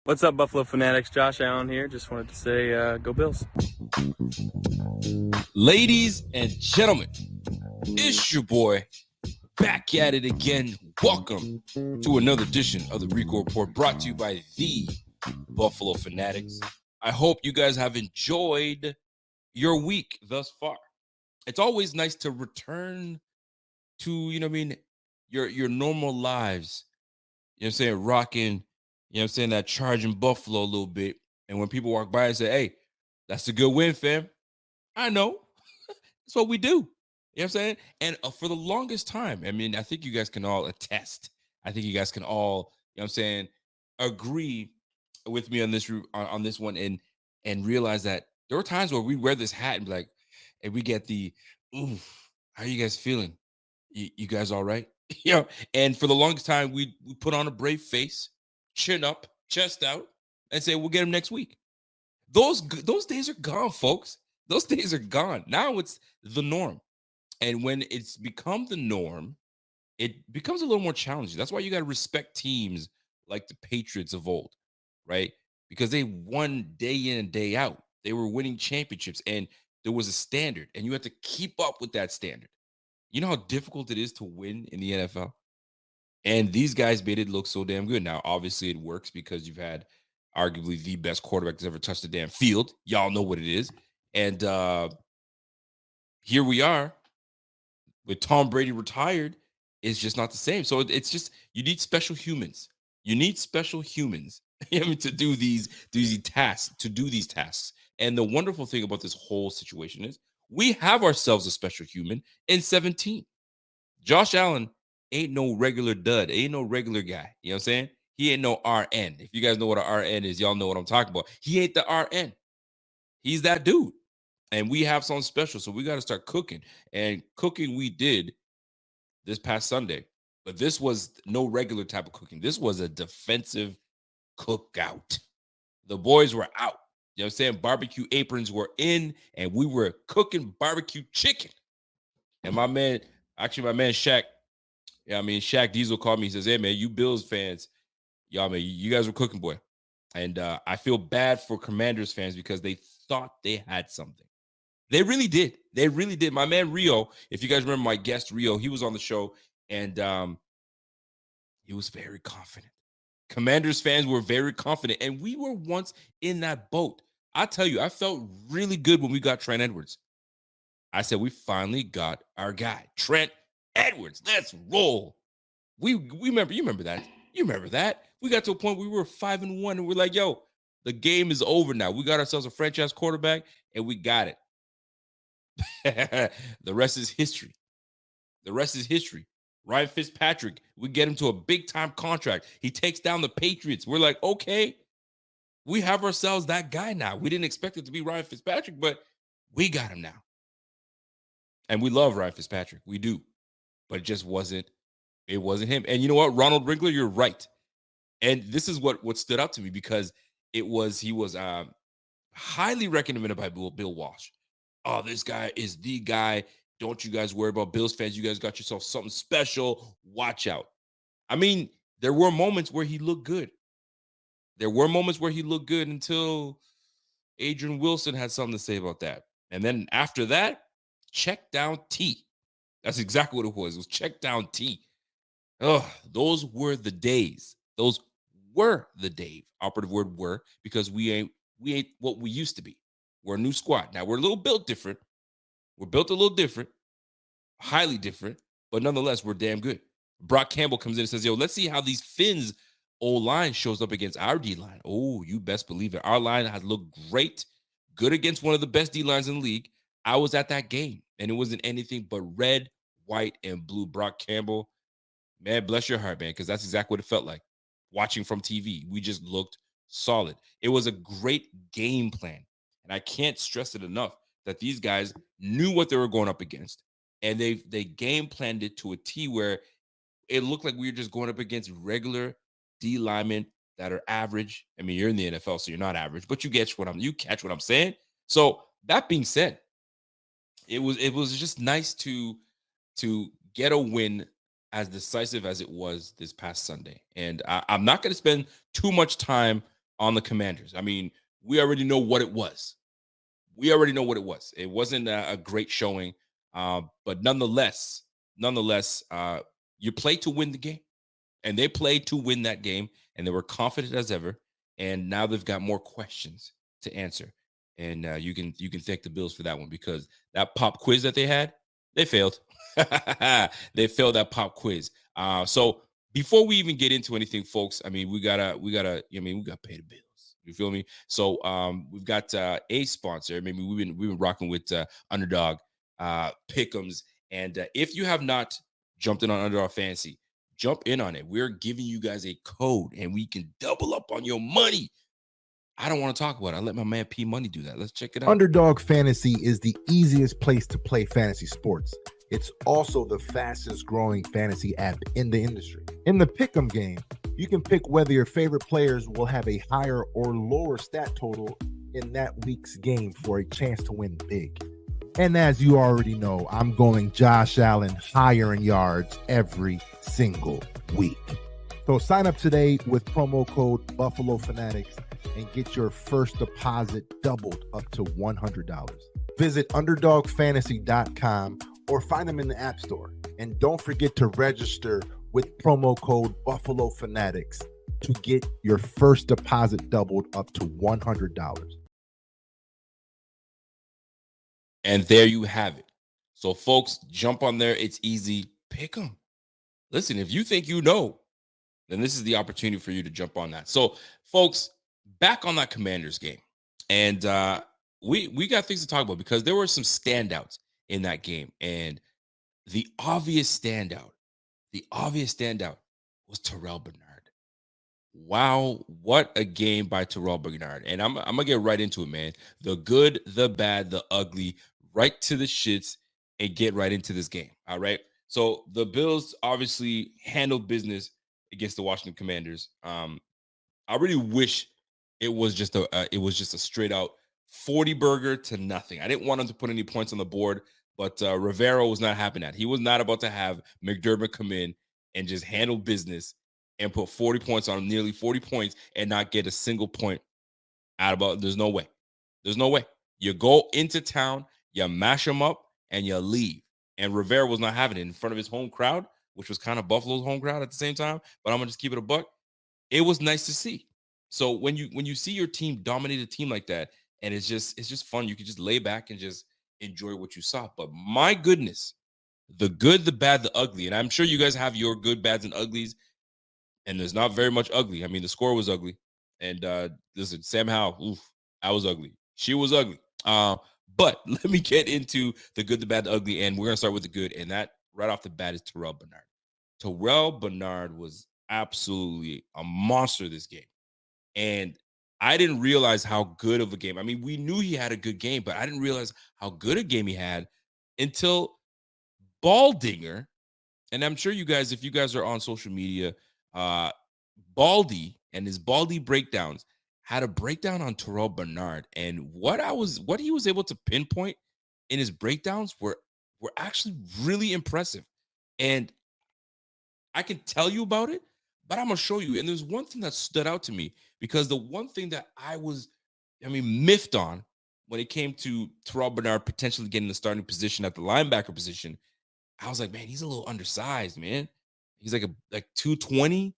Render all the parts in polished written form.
What's up, Buffalo Fanatics? Josh Allen here. Just wanted to say, go Bills. Ladies and gentlemen, it's your boy back at it again. Welcome to another edition of the Rico Report, brought to you by the Buffalo Fanatics. I hope you guys have enjoyed your week thus far. It's always nice to return to, your normal lives. Rocking, that charging Buffalo a little bit. And when people walk by and say, hey, that's a good win, fam. I know. That's what we do. You know what I'm saying? And for the longest time, I think you guys can all attest. I think you guys can all, agree with me on this one and realize that there were times where we wear this hat and be like, and we get the, ooh, how are you guys feeling? You guys all right? And for the longest time, we put on a brave face, chin up, chest out, and say, we'll get him next week. Those days are gone, folks. Those days are gone. Now it's the norm. And when it's become the norm, it becomes a little more challenging. That's why you got to respect teams like the Patriots of old, right? Because they won day in and day out. They were winning championships and there was a standard and you had to keep up with that standard. You know how difficult it is to win in the NFL? And these guys made it look so damn good. Now, obviously, it works because you've had arguably the best quarterback that's ever touched the damn field. Y'all know what it is. And here we are with Tom Brady retired. It's just not the same. So it's just you need special humans. You need special humans to do these tasks. And the wonderful thing about this whole situation is we have ourselves a special human in 17. Josh Allen ain't no regular dud, ain't no regular guy. You know what I'm saying? He ain't no RN. If you guys know what an RN is, y'all know what I'm talking about. He ain't the RN. He's that dude. And we have something special. So we got to start cooking. And cooking we did this past Sunday. But this was no regular type of cooking. This was a defensive cookout. The boys were out. You know what I'm saying? Barbecue aprons were in, and we were cooking barbecue chicken. And my man Shaq, Shaq Diesel called me. He says, hey, man, you Bills fans, y'all, man, you guys were cooking, boy. And I feel bad for Commanders fans because they thought they had something. They really did. They really did. My man Rio, if you guys remember my guest Rio, he was on the show, and he was very confident. Commanders fans were very confident, and we were once in that boat. I tell you, I felt really good when we got Trent Edwards. I said, we finally got our guy, Trent Edwards. Let's roll. We remember, you remember that. You remember that. We got to a point where we were 5-1, and we're like, yo, the game is over now. We got ourselves a franchise quarterback, and we got it. The rest is history. The rest is history. Ryan Fitzpatrick, we get him to a big-time contract. He takes down the Patriots. We're like, okay, we have ourselves that guy now. We didn't expect it to be Ryan Fitzpatrick, but we got him now. And we love Ryan Fitzpatrick. We do. But it just wasn't him. And you know what, Ronald Wrinkler, you're right. And this is what stood out to me because he was highly recommended by Bill Walsh. Oh, this guy is the guy. Don't you guys worry about Bills fans. You guys got yourself something special. Watch out. I mean, there were moments where he looked good. There were moments where he looked good until Adrian Wilson had something to say about that. And then after that, check down T. That's exactly what it was. It was check down T. Oh, those were the days. Those were the days. Operative word were, because we ain't what we used to be. We're a new squad. Now we're a little built different. We're built a little different, highly different, but nonetheless, we're damn good. Brock Campbell comes in and says, yo, let's see how these Finns O-line shows up against our D-line. Oh, you best believe it. Our line has looked great, good against one of the best D-lines in the league. I was at that game, and it wasn't anything but red, white, and blue. Brock Campbell, man, bless your heart, man, because that's exactly what it felt like. Watching from TV, we just looked solid. It was a great game plan, and I can't stress it enough that these guys knew what they were going up against, and they game planned it to a T where it looked like we were just going up against regular D linemen that are average. I mean, you're in the NFL, so you're not average, but you catch what I'm saying. So that being said, it was just nice to get a win as decisive as it was this past Sunday. And I'm not going to spend too much time on the Commanders. I mean, we already know what it was. We already know what it was. It wasn't a great showing, but nonetheless, you play to win the game, and they played to win that game, and they were confident as ever. And now they've got more questions to answer, and you can thank the Bills for that one, because that pop quiz that they had, they failed. They failed that pop quiz. So before we even get into anything, folks, I mean, we gotta we gotta pay the bills. You feel me? So we've got a sponsor. Maybe we've been rocking with Underdog Pick'ems, and if you have not jumped in on Underdog Fantasy, jump in on it. We're giving you guys a code, and we can double up on your money. I don't want to talk about it. I let my man P Money do that. Let's check it out. Underdog Fantasy is the easiest place to play fantasy sports. It's also the fastest growing fantasy app in the industry. In the Pick'em game, you can pick whether your favorite players will have a higher or lower stat total in that week's game for a chance to win big. And as you already know, I'm going Josh Allen higher in yards every single week. So sign up today with promo code Buffalo Fanatics and get your first deposit doubled up to $100. Visit UnderdogFantasy.com or find them in the App Store. And don't forget to register with promo code Buffalo Fanatics to get your first deposit doubled up to $100. And there you have it. So, folks, jump on there. It's easy. Pick them. Listen, if you think you know, then this is the opportunity for you to jump on that. So, folks, back on that Commanders game. And we got things to talk about, because there were some standouts in that game. And the obvious standout was Terrell Bernard. Wow, what a game by Terrell Bernard. And I'm going to get right into it, man. The good, the bad, the ugly, right to the shits, and get right into this game. All right. So the Bills obviously handled business against the Washington Commanders. I really wish it was just a straight out 40 burger to nothing. I didn't want him to put any points on the board, but Rivera was not having that. He was not about to have McDermott come in and just handle business and put 40 points on him, nearly 40 points, and not get a single point out of it. There's no way. There's no way. You go into town, you mash them up, and you leave. And Rivera was not having it in front of his home crowd, which was kind of Buffalo's home crowd at the same time. But I'm gonna just keep it a buck. It was nice to see. So when you see your team dominate a team like that, and it's just fun. You can just lay back and just enjoy what you saw. But my goodness, the good, the bad, the ugly. And I'm sure you guys have your good, bads, and uglies. And there's not very much ugly. I mean, the score was ugly. And listen, Sam Howell, oof, I was ugly. She was ugly. But let me get into the good, the bad, the ugly. And we're going to start with the good. And that right off the bat is Terrell Bernard. Terrell Bernard was absolutely a monster this game. And I didn't realize how good of a game. I mean, we knew he had a good game, but I didn't realize how good a game he had until Baldinger. And I'm sure you guys, if you guys are on social media, Baldy and his Baldy breakdowns had a breakdown on Terrell Bernard. And what he was able to pinpoint in his breakdowns were actually really impressive. And I can tell you about it, but I'm going to show you. And there's one thing that stood out to me, because the one thing that I was, miffed on when it came to Terrell Bernard potentially getting the starting position at the linebacker position, I was like, man, he's a little undersized, man. He's like 220,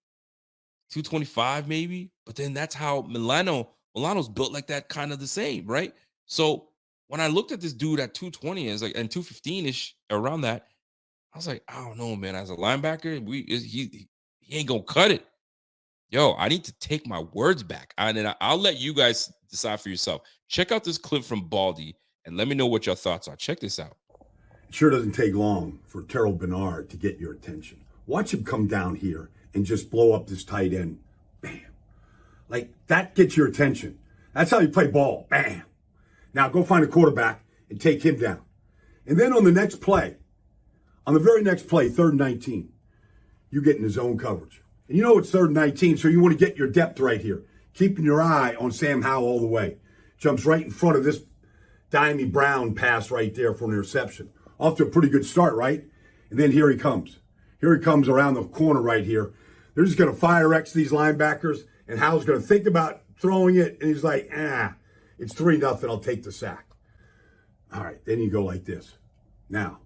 225 maybe. But then that's how Milano's built like that, kind of the same, right? So when I looked at this dude at 220 and 215-ish around that, I was like, I don't know, man. As a linebacker, he ain't gonna cut it. Yo, I need to take my words back. And then I'll let you guys decide for yourself. Check out this clip from Baldy and let me know what your thoughts are. Check this out. It sure doesn't take long for Terrell Bernard to get your attention. Watch him come down here and just blow up this tight end. Bam. Like, that gets your attention. That's how you play ball. Bam. Now go find a quarterback and take him down. And then on the next play, on the very next play, 3rd and 19, you get in the zone coverage. And you know it's 3rd and 19, so you want to get your depth right here. Keeping your eye on Sam Howell all the way. Jumps right in front of this Dimey Brown pass right there for an interception. Off to a pretty good start, right? And then here he comes. Here he comes around the corner right here. They're just going to fire X these linebackers, and Howell's going to think about throwing it, and he's like, it's 3-0. I'll take the sack. All right, then you go like this. Now,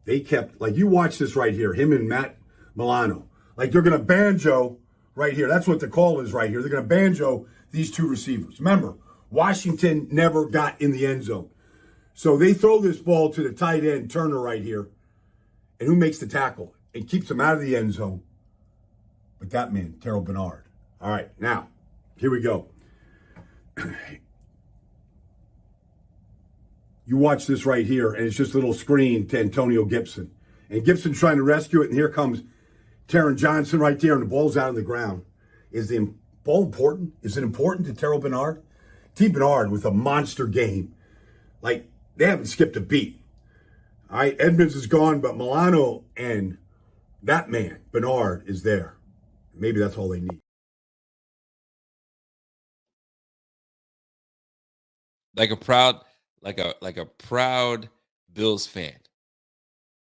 they kept, like, you watch this right here, him and Matt Milano. Like, they're going to banjo right here. That's what the call is right here. They're going to banjo these two receivers. Remember, Washington never got in the end zone. So they throw this ball to the tight end, Turner, right here. And who makes the tackle and keeps him out of the end zone? But that man, Terrell Bernard. All right, now, here we go. You watch this right here, and it's just a little screen to Antonio Gibson. And Gibson's trying to rescue it, and here comes Taron Johnson right there, and the ball's out on the ground. Is the ball important? Is it important to Terrell Bernard? T. Bernard with a monster game. Like, they haven't skipped a beat. All right, Edmonds is gone, but Milano and that man, Bernard, is there. Maybe that's all they need. Like a proud Bills fan.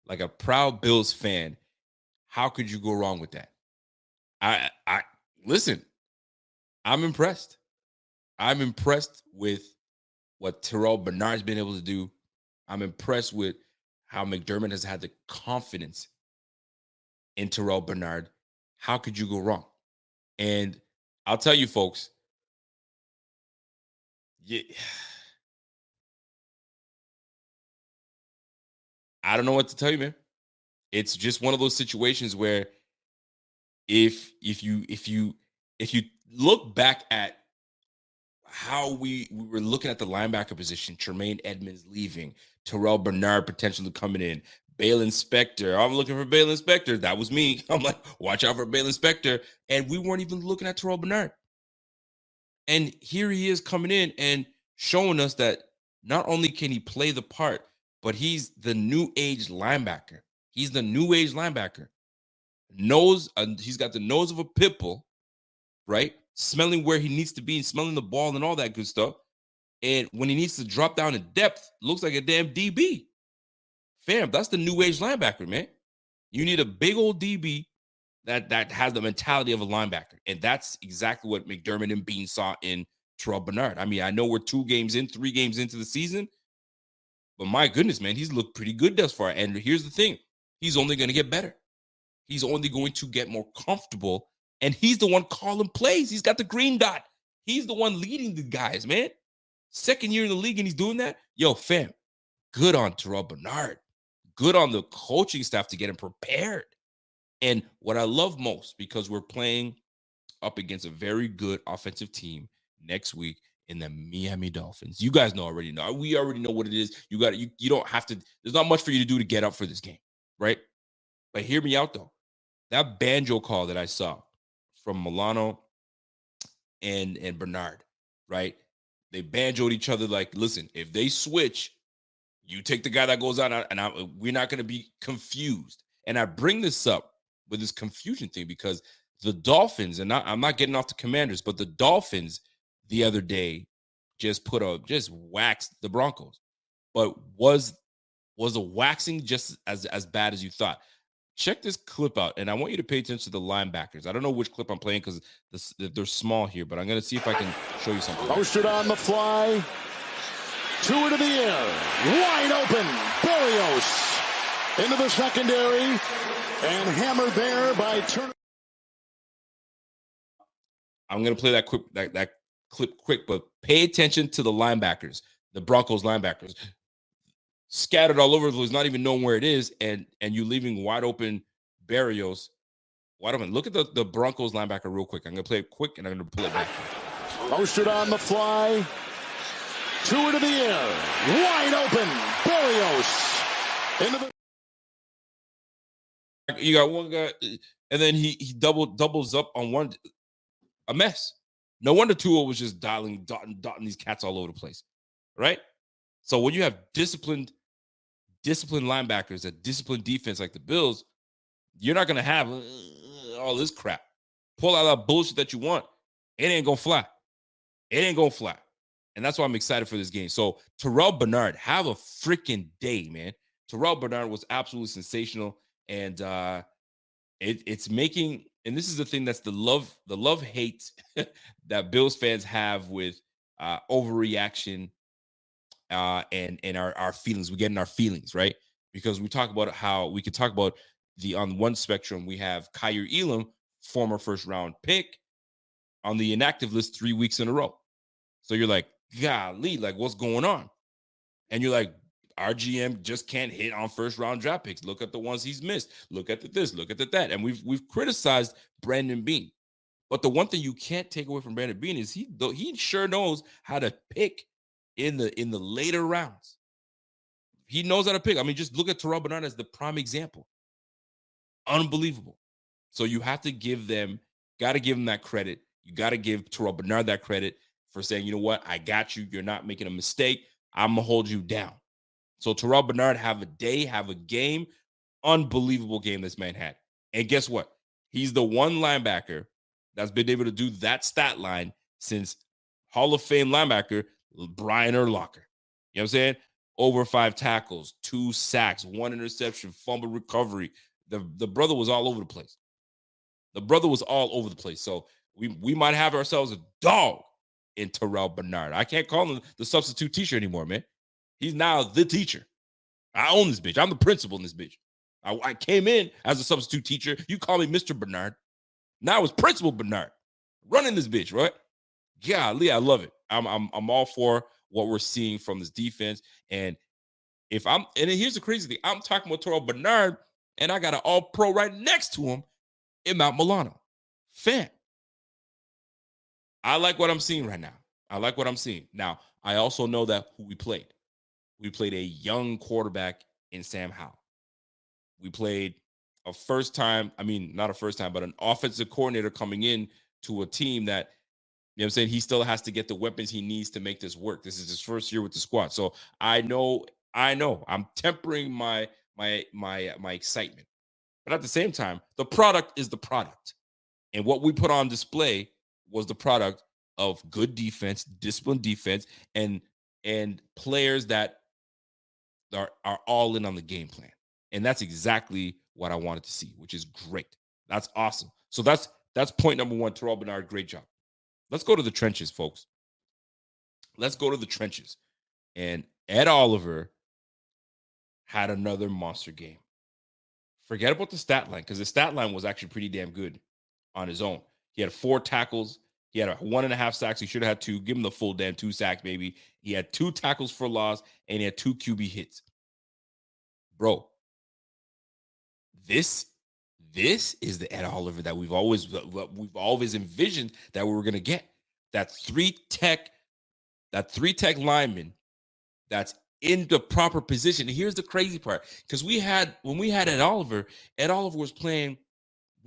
Like a proud Bills fan, how could you go wrong with that? I listen, I'm impressed. I'm impressed with what Terrell Bernard's been able to do. I'm impressed with how McDermott has had the confidence in Terrell Bernard. How could you go wrong? And I'll tell you, folks, I don't know what to tell you, man. It's just one of those situations where if you look back at how we were looking at the linebacker position, Tremaine Edmonds leaving, Terrell Bernard potentially coming in, Bale Inspector. I'm looking for Bale Inspector. That was me. I'm like, watch out for Bale Inspector. And we weren't even looking at Terrell Bernard. And here he is coming in and showing us that not only can he play the part, but he's the new age linebacker. He's the new age linebacker. He's got the nose of a pit bull, right? Smelling where he needs to be and smelling the ball and all that good stuff. And when he needs to drop down in depth, looks like a damn DB. Fam, that's the new age linebacker, man. You need a big old DB that has the mentality of a linebacker. And that's exactly what McDermott and Bean saw in Terrell Bernard. I mean, I know we're 3 games into the season, but my goodness, man, he's looked pretty good thus far. And here's the thing. He's only going to get better. He's only going to get more comfortable. And he's the one calling plays. He's got the green dot. He's the one leading the guys, man. Second year in the league, and he's doing that. Yo, fam, good on Terrell Bernard. Good on the coaching staff to get him prepared. And what I love most, because we're playing up against a very good offensive team next week in the Miami Dolphins. You guys already know. We already know what it is. You don't have to. There's not much for you to do to get up for this game, right? But hear me out, though. That banjo call that I saw from Milano and Bernard, right? They banjoed each other like, listen, if they switch, you take the guy that goes out, and we're not going to be confused. And I bring this up with this confusion thing because the Dolphins, and I'm not getting off the Commanders, but the Dolphins the other day just waxed the Broncos. But was the waxing just as bad as you thought? Check this clip out, and I want you to pay attention to the linebackers. I don't know which clip I'm playing because they're small here, but I'm going to see if I can show you something. Posted on the fly. 2 into the air. Wide open. Berrios into the secondary and hammered there by Turner. I'm going to play that clip quick, but pay attention to the linebackers, the Broncos linebackers. Scattered all over the place, not even knowing where it is, and you leaving wide open Berrios wide open. Look at the Broncos linebacker real quick. I'm going to play it quick, and I'm going to pull it back. Posted on the fly. 2 into the air. Wide open. Berrios. Into the... You got one guy, and then he doubles up on one. A mess. No wonder Tua was just dotting these cats all over the place, right? So when you have disciplined linebackers, a disciplined defense like the Bills, you're not going to have all this crap. Pull out that bullshit that you want. It ain't going to fly. It ain't going to fly. And that's why I'm excited for this game. So Terrell Bernard, have a freaking day, man. Terrell Bernard was absolutely sensational. And it's making and this is the thing that's the love-hate that Bills fans have with overreaction and our feelings. We get in our feelings, right? Because we talk about how we could talk about on one spectrum, we have Kyer Elam, former first-round pick, on the inactive list 3 weeks in a row. So you're like, golly, like what's going on? And you're like, our GM just can't hit on first-round draft picks. Look at the ones he's missed. Look at this. Look at that. And we've criticized Brandon Beane, but the one thing you can't take away from Brandon Beane is he sure knows how to pick in the later rounds. He knows how to pick. I mean, just look at Terrell Bernard as the prime example. Unbelievable. So you have to give them that credit. You got to give Terrell Bernard that credit for saying, you know what, I got you. You're not making a mistake. I'm going to hold you down. So Terrell Bernard, have a game. Unbelievable game this man had. And guess what? He's the one linebacker that's been able to do that stat line since Hall of Fame linebacker Brian Urlacher. You know what I'm saying? Over 5 tackles, 2 sacks, 1 interception, fumble recovery. The brother was all over the place. So we might have ourselves a dog in Terrell Bernard. I can't call him the substitute teacher anymore, man. He's now the teacher. I own this bitch. I'm the principal in this bitch. I came in as a substitute teacher. You call me Mr. Bernard. Now it's Principal Bernard running this bitch, right? Golly, I love it. I'm all for what we're seeing from this defense. And here's the crazy thing. I'm talking about Terrell Bernard, and I got an all-pro right next to him in Mount Milano. Fam. I like what I'm seeing right now. Now, I also know that who we played. We played a young quarterback in Sam Howell. We played not a first time, but an offensive coordinator coming in to a team that, you know what I'm saying, he still has to get the weapons he needs to make this work. This is his first year with the squad. So I know I'm tempering my excitement. But at the same time, the product is the product. And what we put on display was the product of good defense, disciplined defense, and players that are all in on the game plan. And that's exactly what I wanted to see, which is great. That's awesome. So that's point number 1. Terrell Bernard, great job. Let's go to the trenches, folks. Let's go to the trenches. And Ed Oliver had another monster game. Forget about the stat line, because the stat line was actually pretty damn good on his own. He had 4 tackles. He had 1.5 sacks. He should have had 2. Give him the full damn 2 sacks, baby. He had 2 tackles for loss, and he had 2 QB hits. Bro, this is the Ed Oliver that we've always envisioned that we were going to get. That 3-tech lineman that's in the proper position. And here's the crazy part, because when we had Ed Oliver was playing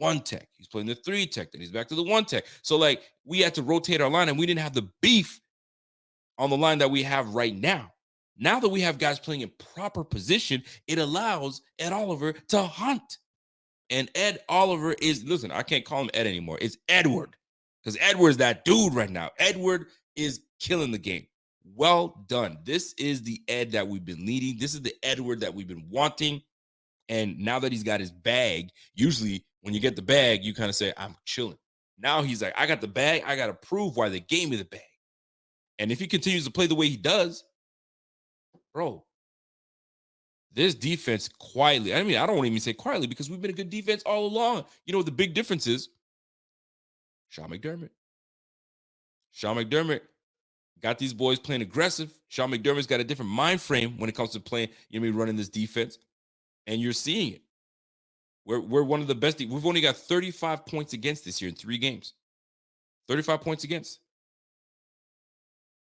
1-tech. He's playing the 3-tech, then he's back to the 1-tech. So like we had to rotate our line, and we didn't have the beef on the line that we have right now. Now that we have guys playing in proper position, it allows Ed Oliver to hunt. And Ed Oliver listen, I can't call him Ed anymore. It's Edward, because Edward is that dude right now. Edward is killing the game. Well done. This is the Ed that we've been leading. This is the Edward that we've been wanting. And now that he's got his bag, usually when you get the bag, you kind of say, I'm chilling. Now he's like, I got the bag. I got to prove why they gave me the bag. And if he continues to play the way he does, bro, this defense quietly, I don't want to even say quietly, because we've been a good defense all along. You know what the big difference is? Sean McDermott got these boys playing aggressive. Sean McDermott's got a different mind frame when it comes to playing, running this defense. And you're seeing it. We're one of the best. We've only got 35 points against this year in 3 games. 35 points against.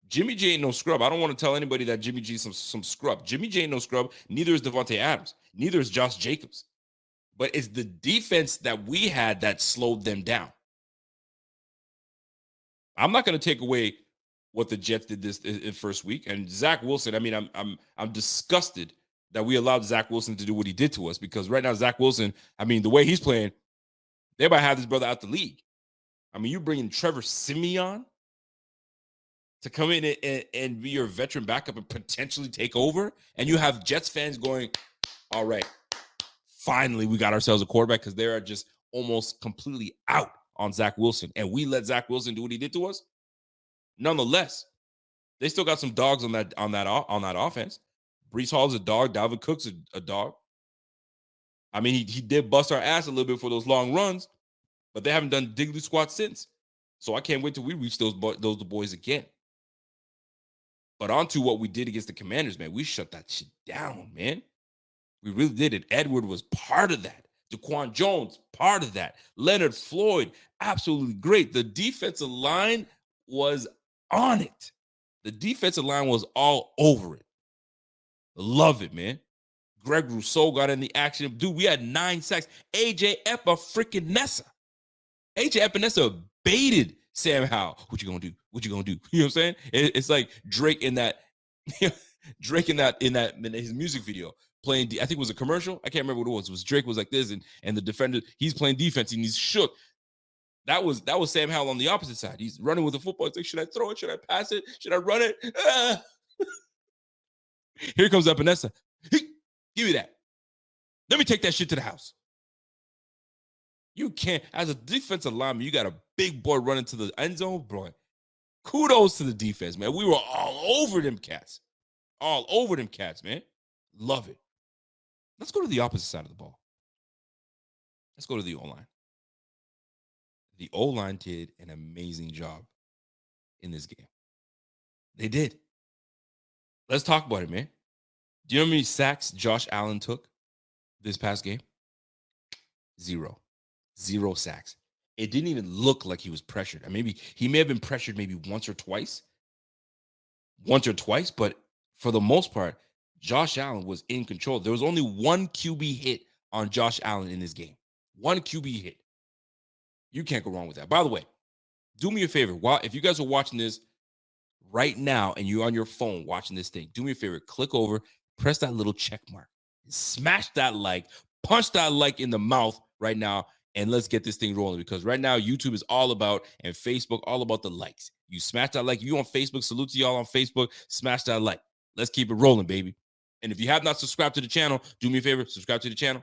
Jimmy G ain't no scrub. I don't want to tell anybody that Jimmy G is some scrub. Jimmy G ain't no scrub. Neither is Devontae Adams. Neither is Josh Jacobs. But it's the defense that we had that slowed them down. I'm not going to take away what the Jets did this in first week. And Zach Wilson, I'm disgusted that we allowed Zach Wilson to do what he did to us, because right now Zach Wilson, the way he's playing, they might have this brother out the league. You bring in Trevor Siemian to come in and be your veteran backup and potentially take over, and you have Jets fans going, all right, finally we got ourselves a quarterback, because they are just almost completely out on Zach Wilson, and we let Zach Wilson do what he did to us. Nonetheless, they still got some dogs on that offense. Breece Hall's a dog. Dalvin Cook's a dog. I mean, he did bust our ass a little bit for those long runs, but they haven't done diggly squat since. So I can't wait till we reach those boys again. But on to what we did against the Commanders, man. We shut that shit down, man. We really did it. Edward was part of that. Daquan Jones, part of that. Leonard Floyd, absolutely great. The defensive line was on it. The defensive line was all over it. Love it, man. Greg Rousseau got in the action. Dude, we had 9 sacks. AJ Epinesa. AJ Epinesa baited Sam Howell. What you gonna do? What you gonna do? You know what I'm saying? It's like Drake in that, Drake in his music video playing. I think it was a commercial. I can't remember what it was. It was Drake was like this, and the defender, he's playing defense and he's shook. That was Sam Howell on the opposite side. He's running with the football. It's like, should I throw it? Should I pass it? Should I run it? Ah. Here comes Epinesa. Give me that. Let me take that shit to the house. You can't, as a defensive lineman, you got a big boy running to the end zone, boy. Kudos to the defense, man. We were all over them cats. All over them cats, man. Love it. Let's go to the opposite side of the ball. Let's go to the O-line. The O-line did an amazing job in this game. They did. Let's talk about it, man. Do you know how many sacks Josh Allen took this past game? 0. 0 sacks. It didn't even look like he was pressured. Maybe he may have been pressured maybe once or twice, but for the most part, Josh Allen was in control. There was only one QB hit on Josh Allen in this game. One QB hit. You can't go wrong with that. By the way, do me a favor. If you guys are watching this right now and you're on your phone watching this thing, do me a favor. Click over, press that little check mark, smash that like, punch that like in the mouth right now, and let's get this thing rolling, because right now YouTube is all about, and Facebook, all about the likes. You smash that like. You on Facebook, salute to y'all on Facebook, smash that like. Let's keep it rolling, baby. And if you have not subscribed to the channel, do me a favor, subscribe to the channel.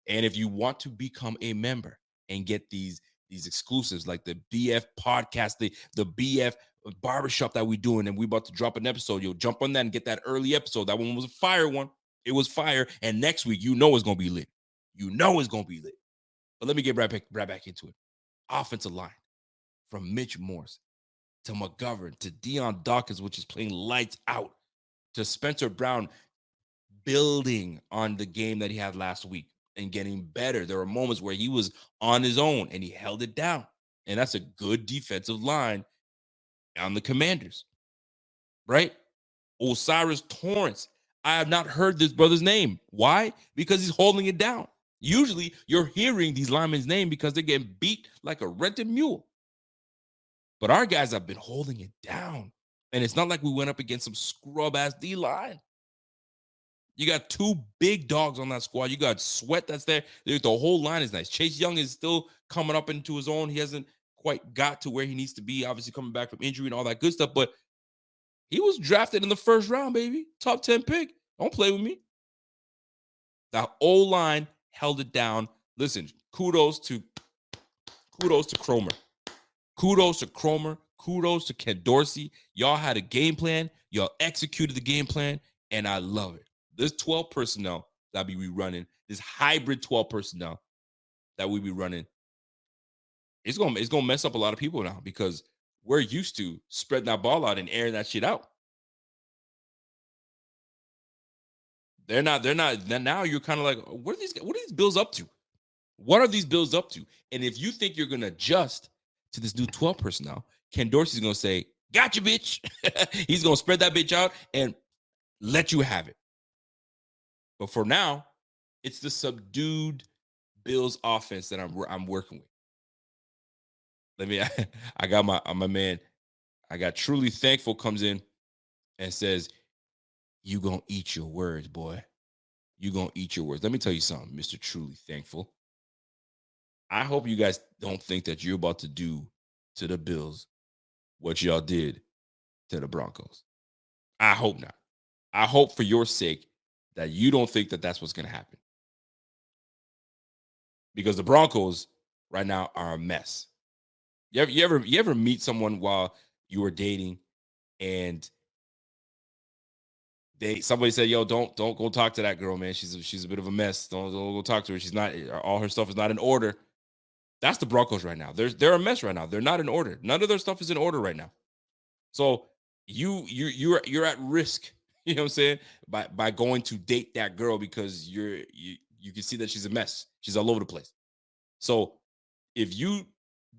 And if you want to become a member and get these exclusives like the BF podcast, the BF barbershop that we're doing, and we about to drop an episode, you'll jump on that and get that early episode. That one was a fire one. It was fire. And next week, you know it's going to be lit. You know it's going to be lit. But let me get right back into it. Offensive line, from Mitch Morse to McGovern to Deion Dawkins, which is playing lights out, to Spencer Brown building on the game that he had last week and getting better. There were moments where he was on his own and he held it down. And that's a good defensive line on the Commanders, right? Osiris Torrance. I have not heard this brother's name. Why? Because he's holding it down. Usually you're hearing these linemen's name because they're getting beat like a rented mule. But our guys have been holding it down. And it's not like we went up against some scrub-ass D-line. You got 2 big dogs on that squad. You got Sweat that's there. The whole line is nice. Chase Young is still coming up into his own. He hasn't quite got to where he needs to be, obviously coming back from injury and all that good stuff. But he was drafted in the first round, baby. Top 10 pick. Don't play with me. The O-line held it down. Listen, kudos to Cromer. Kudos to Cromer. Kudos to Ken Dorsey. Y'all had a game plan. Y'all executed the game plan, and I love it. This 12 personnel that we be running, this hybrid 12 personnel that we be running, it's gonna mess up a lot of people now, because we're used to spreading that ball out and airing that shit out. They're not. Then now you're kind of like, what are these Bills up to? What are these Bills up to? And if you think you're gonna adjust to this new 12 personnel, Ken Dorsey's gonna say, "Gotcha, bitch." He's gonna spread that bitch out and let you have it. But for now, it's the subdued Bills offense that I'm working with. I got my man. I got Truly Thankful comes in and says, "You gonna eat your words, boy. You gonna eat your words." Let me tell you something, Mr. Truly Thankful. I hope you guys don't think that you're about to do to the Bills what y'all did to the Broncos. I hope not. I hope for your sake that you don't think that that's what's going to happen. because the Broncos right now are a mess. You ever meet someone while you were dating and somebody said, "Yo, don't go talk to that girl, man. She's a bit of a mess. Don't go talk to her. She's not, all her stuff is not in order." That's the Broncos right now. They're a mess right now. They're not in order. None of their stuff is in order right now. So you're at risk. You know what I'm saying? By going to date that girl because you can see that she's a mess. She's all over the place. So if you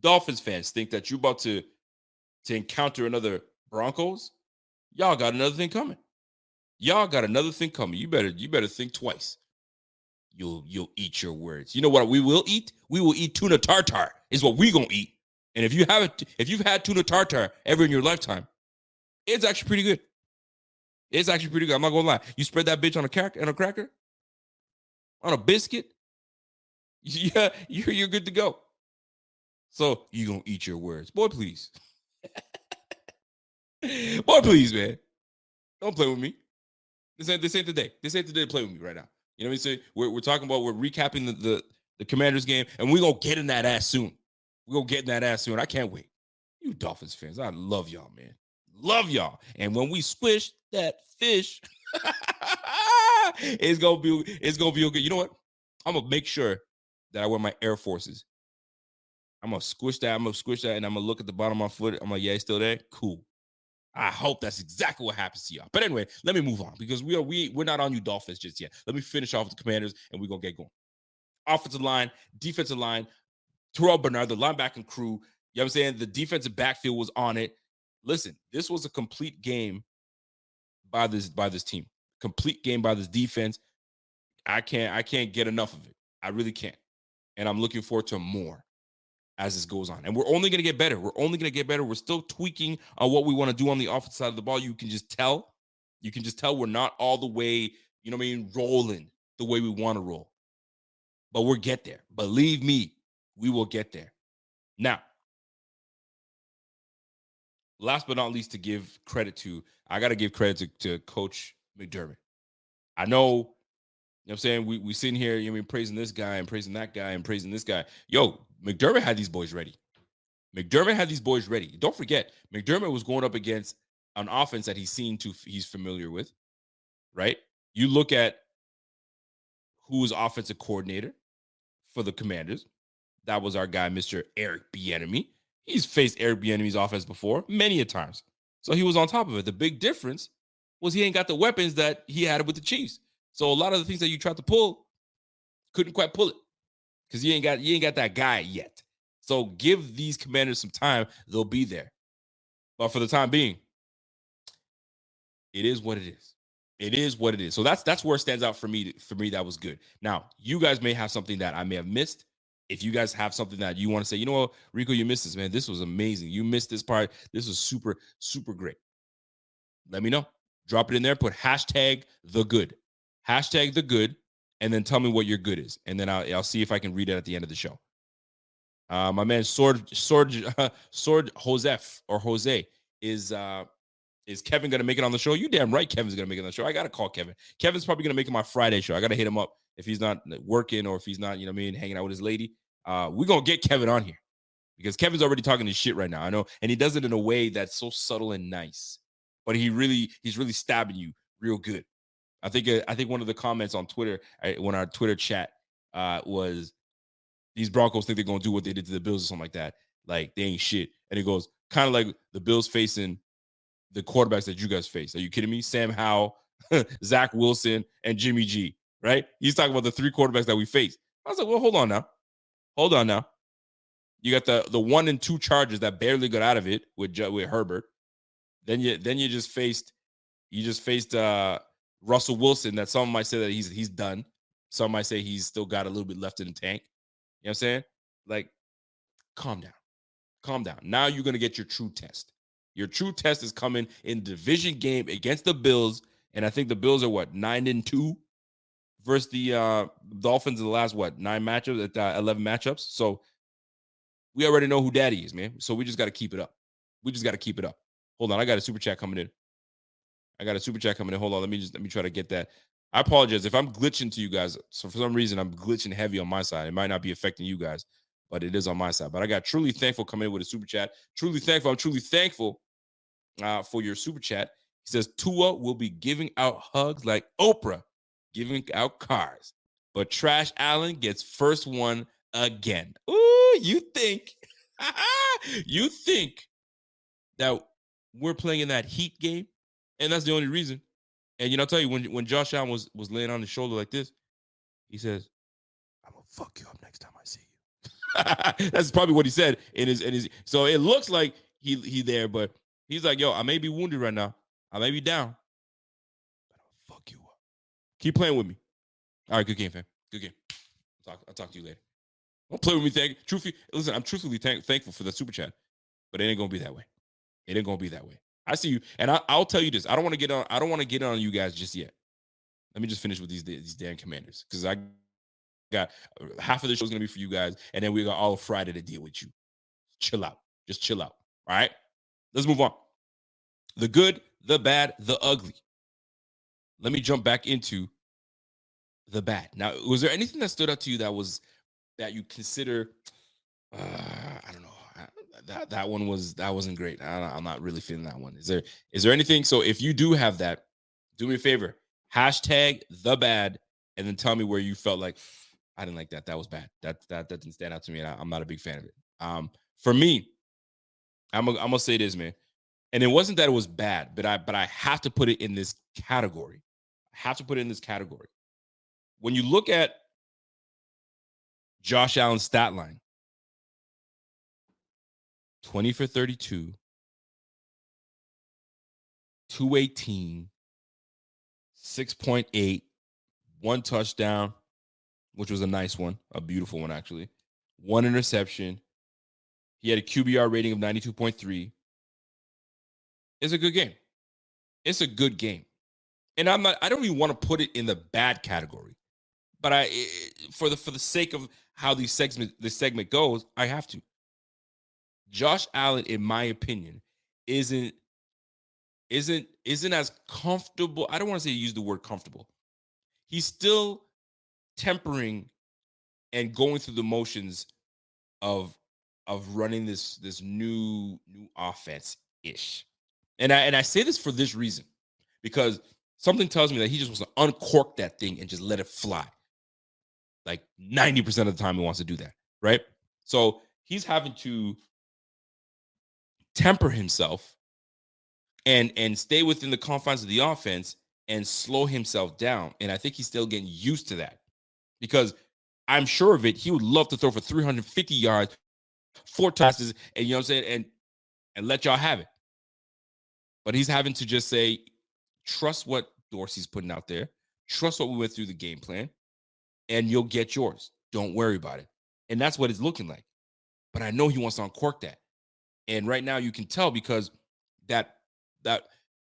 Dolphins fans think that you're about to encounter another Broncos, y'all got another thing coming. Y'all got another thing coming. You better think twice. You'll eat your words. You know what we will eat? We will eat tuna tartare. Is what we gonna eat. And if you've had tuna tartare ever in your lifetime, it's actually pretty good. It's actually pretty good. I'm not gonna lie. You spread that bitch on a cracker, on a biscuit. Yeah, you're good to go. So you gonna eat your words, boy? Please, boy, please, man, don't play with me. This ain't the day. This ain't the day to play with me right now. You know what I'm saying? We're talking about, we're recapping the Commanders game, and we're gonna get in that ass soon. We're gonna get in that ass soon. I can't wait. You Dolphins fans, I love y'all, man. Love y'all. And when we squish that fish, it's gonna be okay. You know what? I'm gonna make sure that I wear my Air Forces. I'm gonna squish that, and I'm gonna look at the bottom of my foot. I'm like, yeah, it's still there? Cool. I hope that's exactly what happens to y'all. But anyway, let me move on because we're not on you Dolphins just yet. Let me finish off with the Commanders and we're gonna get going. Offensive line, defensive line, Terrell Bernard, the linebacking crew. You know what I'm saying? The defensive backfield was on it. Listen, this was a complete game by this team. Complete game by this defense. I can't get enough of it. I really can't. And I'm looking forward to more as this goes on. And we're only going to get better. We're still tweaking on what we want to do on the offensive side of the ball. You can just tell. We're not all the way, you know what I mean, rolling the way we want to roll. But we'll get there. Believe me, we will get there. Now, last but not least, I got to give credit to Coach McDermott. I know, you know what I'm saying, we sitting here, you know what I mean, praising this guy and praising that guy and praising this guy. Yo, McDermott had these boys ready. Don't forget, McDermott was going up against an offense that he's familiar with, right? You look at who was offensive coordinator for the Commanders. That was our guy, Mr. Eric Bieniemy. He's faced Eric Bieniemy's offense before many a times. So he was on top of it. The big difference was he ain't got the weapons that he had with the Chiefs. So a lot of the things that you tried to pull, couldn't quite pull it because you ain't got that guy yet. So give these Commanders some time; they'll be there. But for the time being, it is what it is. It is what it is. So that's where it stands out for me. For me, that was good. Now, you guys may have something that I may have missed. If you guys have something that you want to say, you know what, Rico, you missed this, man. This was amazing. You missed this part. This was super, super great. Let me know. Drop it in there. Put hashtag the good, and then tell me what your good is. And then I'll see if I can read it at the end of the show. My man Sword Joseph or Jose is Kevin gonna make it on the show? You damn right Kevin's gonna make it on the show. I gotta call Kevin. Kevin's probably gonna make it my Friday show. I gotta hit him up if he's not working or if he's not, you know what I mean, hanging out with his lady. We're gonna get Kevin on here because Kevin's already talking his shit right now. I know, and he does it in a way that's so subtle and nice, but he's really stabbing you real good. I think one of the comments on Twitter when our Twitter chat was, these Broncos think they're going to do what they did to the Bills or something like that. Like, they ain't shit. And it goes, kind of like the Bills facing the quarterbacks that you guys face. Are you kidding me? Sam Howell, Zach Wilson, and Jimmy G, right? He's talking about the three quarterbacks that we face. I was like, well, hold on now. You got the 1 and 2 Chargers that barely got out of it with Herbert. Then you just faced Russell Wilson, that some might say that he's done. Some might say he's still got a little bit left in the tank. You know what I'm saying? Like, calm down. Now you're going to get your true test. Your true test is coming in the division game against the Bills. And I think the Bills are 9-2 versus the Dolphins in the last 9 matchups, 11 matchups. So we already know who daddy is, man. So we just got to keep it up. Hold on. I got a super chat coming in. Hold on. Let me try to get that. I apologize if I'm glitching to you guys. So for some reason, I'm glitching heavy on my side. It might not be affecting you guys, but it is on my side. But I got truly thankful coming in with a super chat. Truly thankful. I'm truly thankful for your super chat. He says Tua will be giving out hugs like Oprah, giving out cars. But Trash Allen gets first one again. Ooh, you think that we're playing in that heat game? And that's the only reason. And I'll tell you, when Josh Allen was laying on his shoulder like this, he says, "I'm gonna fuck you up next time I see you." That's probably what he said in his. So it looks like he there, but he's like, "Yo, I may be wounded right now. I may be down, but I'll fuck you up. Keep playing with me." All right, good game, fam. Good game. I'll talk to you later. Don't play with me. Listen, I'm truthfully thankful for the super chat, but it ain't gonna be that way. It ain't gonna be that way. I see you, and I'll tell you this. I don't want to get on you guys just yet. Let me just finish with these damn Commanders, because I got half of the show is gonna be for you guys, and then we got all of Friday to deal with you. Chill out. Just chill out. All right. Let's move on. The good, the bad, the ugly. Let me jump back into the bad. Now, was there anything that stood out to you that you consider? I don't know. That wasn't great. I'm not really feeling that one. Is there anything? So if you do have that, do me a favor. Hashtag the bad, and then tell me where you felt like I didn't like that. That was bad. That didn't stand out to me, and I'm not a big fan of it. For me, I'm gonna say this, man. And it wasn't that it was bad, but I have to put it in this category. I have to put it in this category. When you look at Josh Allen's stat line, 20 for 32, 218, 6.8, one touchdown, which was a nice one, a beautiful one, actually. One interception. He had a QBR rating of 92.3. It's a good game. It's a good game. And I don't even want to put it in the bad category. But for the sake of how this segment goes, I have to. Josh Allen, in my opinion, isn't as comfortable. I don't want to say use the word comfortable. He's still tempering and going through the motions of running this new offense ish. And I say this for this reason, because something tells me that he just wants to uncork that thing and just let it fly. Like 90% of the time he wants to do that, right? So he's having to temper himself and stay within the confines of the offense and slow himself down. And I think he's still getting used to that, because I'm sure of it. He would love to throw for 350 yards, 4 passes, and you know what I'm saying, and let y'all have it. But he's having to just say, trust what Dorsey's putting out there. Trust what we went through the game plan, and you'll get yours. Don't worry about it. And that's what it's looking like. But I know he wants to uncork that. And right now you can tell, because that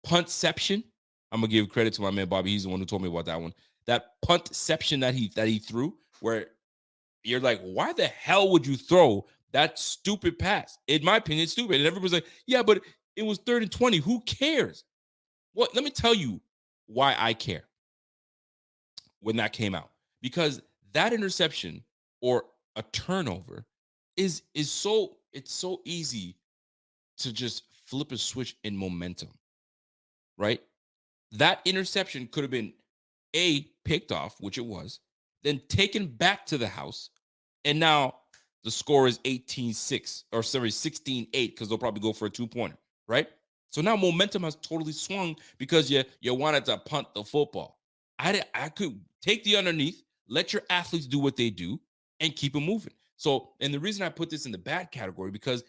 puntception, I'm gonna give credit to my man Bobby. He's the one who told me about that one. That puntception that he threw, where you're like, why the hell would you throw that stupid pass? In my opinion, it's stupid. And everybody's like, yeah, but it was 3rd and 20. Who cares? What? Let me tell you why I care when that came out. Because that interception or a turnover is so easy to just flip a switch in momentum, right? That interception could have been picked off, which it was, then taken back to the house, and now the score is 18-6, or sorry, 16-8, because they'll probably go for a 2-pointer, right? So now momentum has totally swung because you wanted to punt the football. I could take the underneath, let your athletes do what they do, and keep it moving. So, and the reason I put this in the bad category, because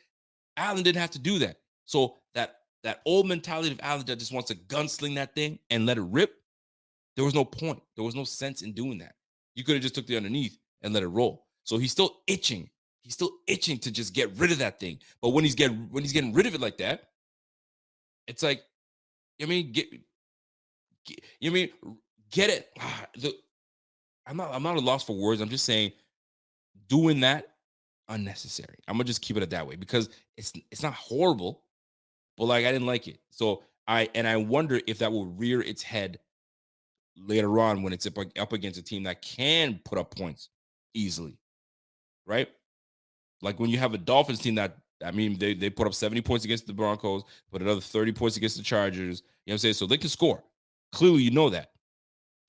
Allen didn't have to do that. So that old mentality of Allen that just wants to gunsling that thing and let it rip, there was no point. There was no sense in doing that. You could have just took the underneath and let it roll. So he's still itching. He's still itching to just get rid of that thing. But when he's getting rid of it like that, it's like, get it. I'm not at a loss for words. I'm just saying, doing that, unnecessary. I'm gonna just keep it that way, because it's not horrible, but like I didn't like it. So I wonder if that will rear its head later on when it's up against a team that can put up points easily, right? Like when you have a Dolphins team that, I mean, they put up 70 points against the Broncos, put another 30 points against the Chargers. You know what I'm saying? So they can score. Clearly, you know that.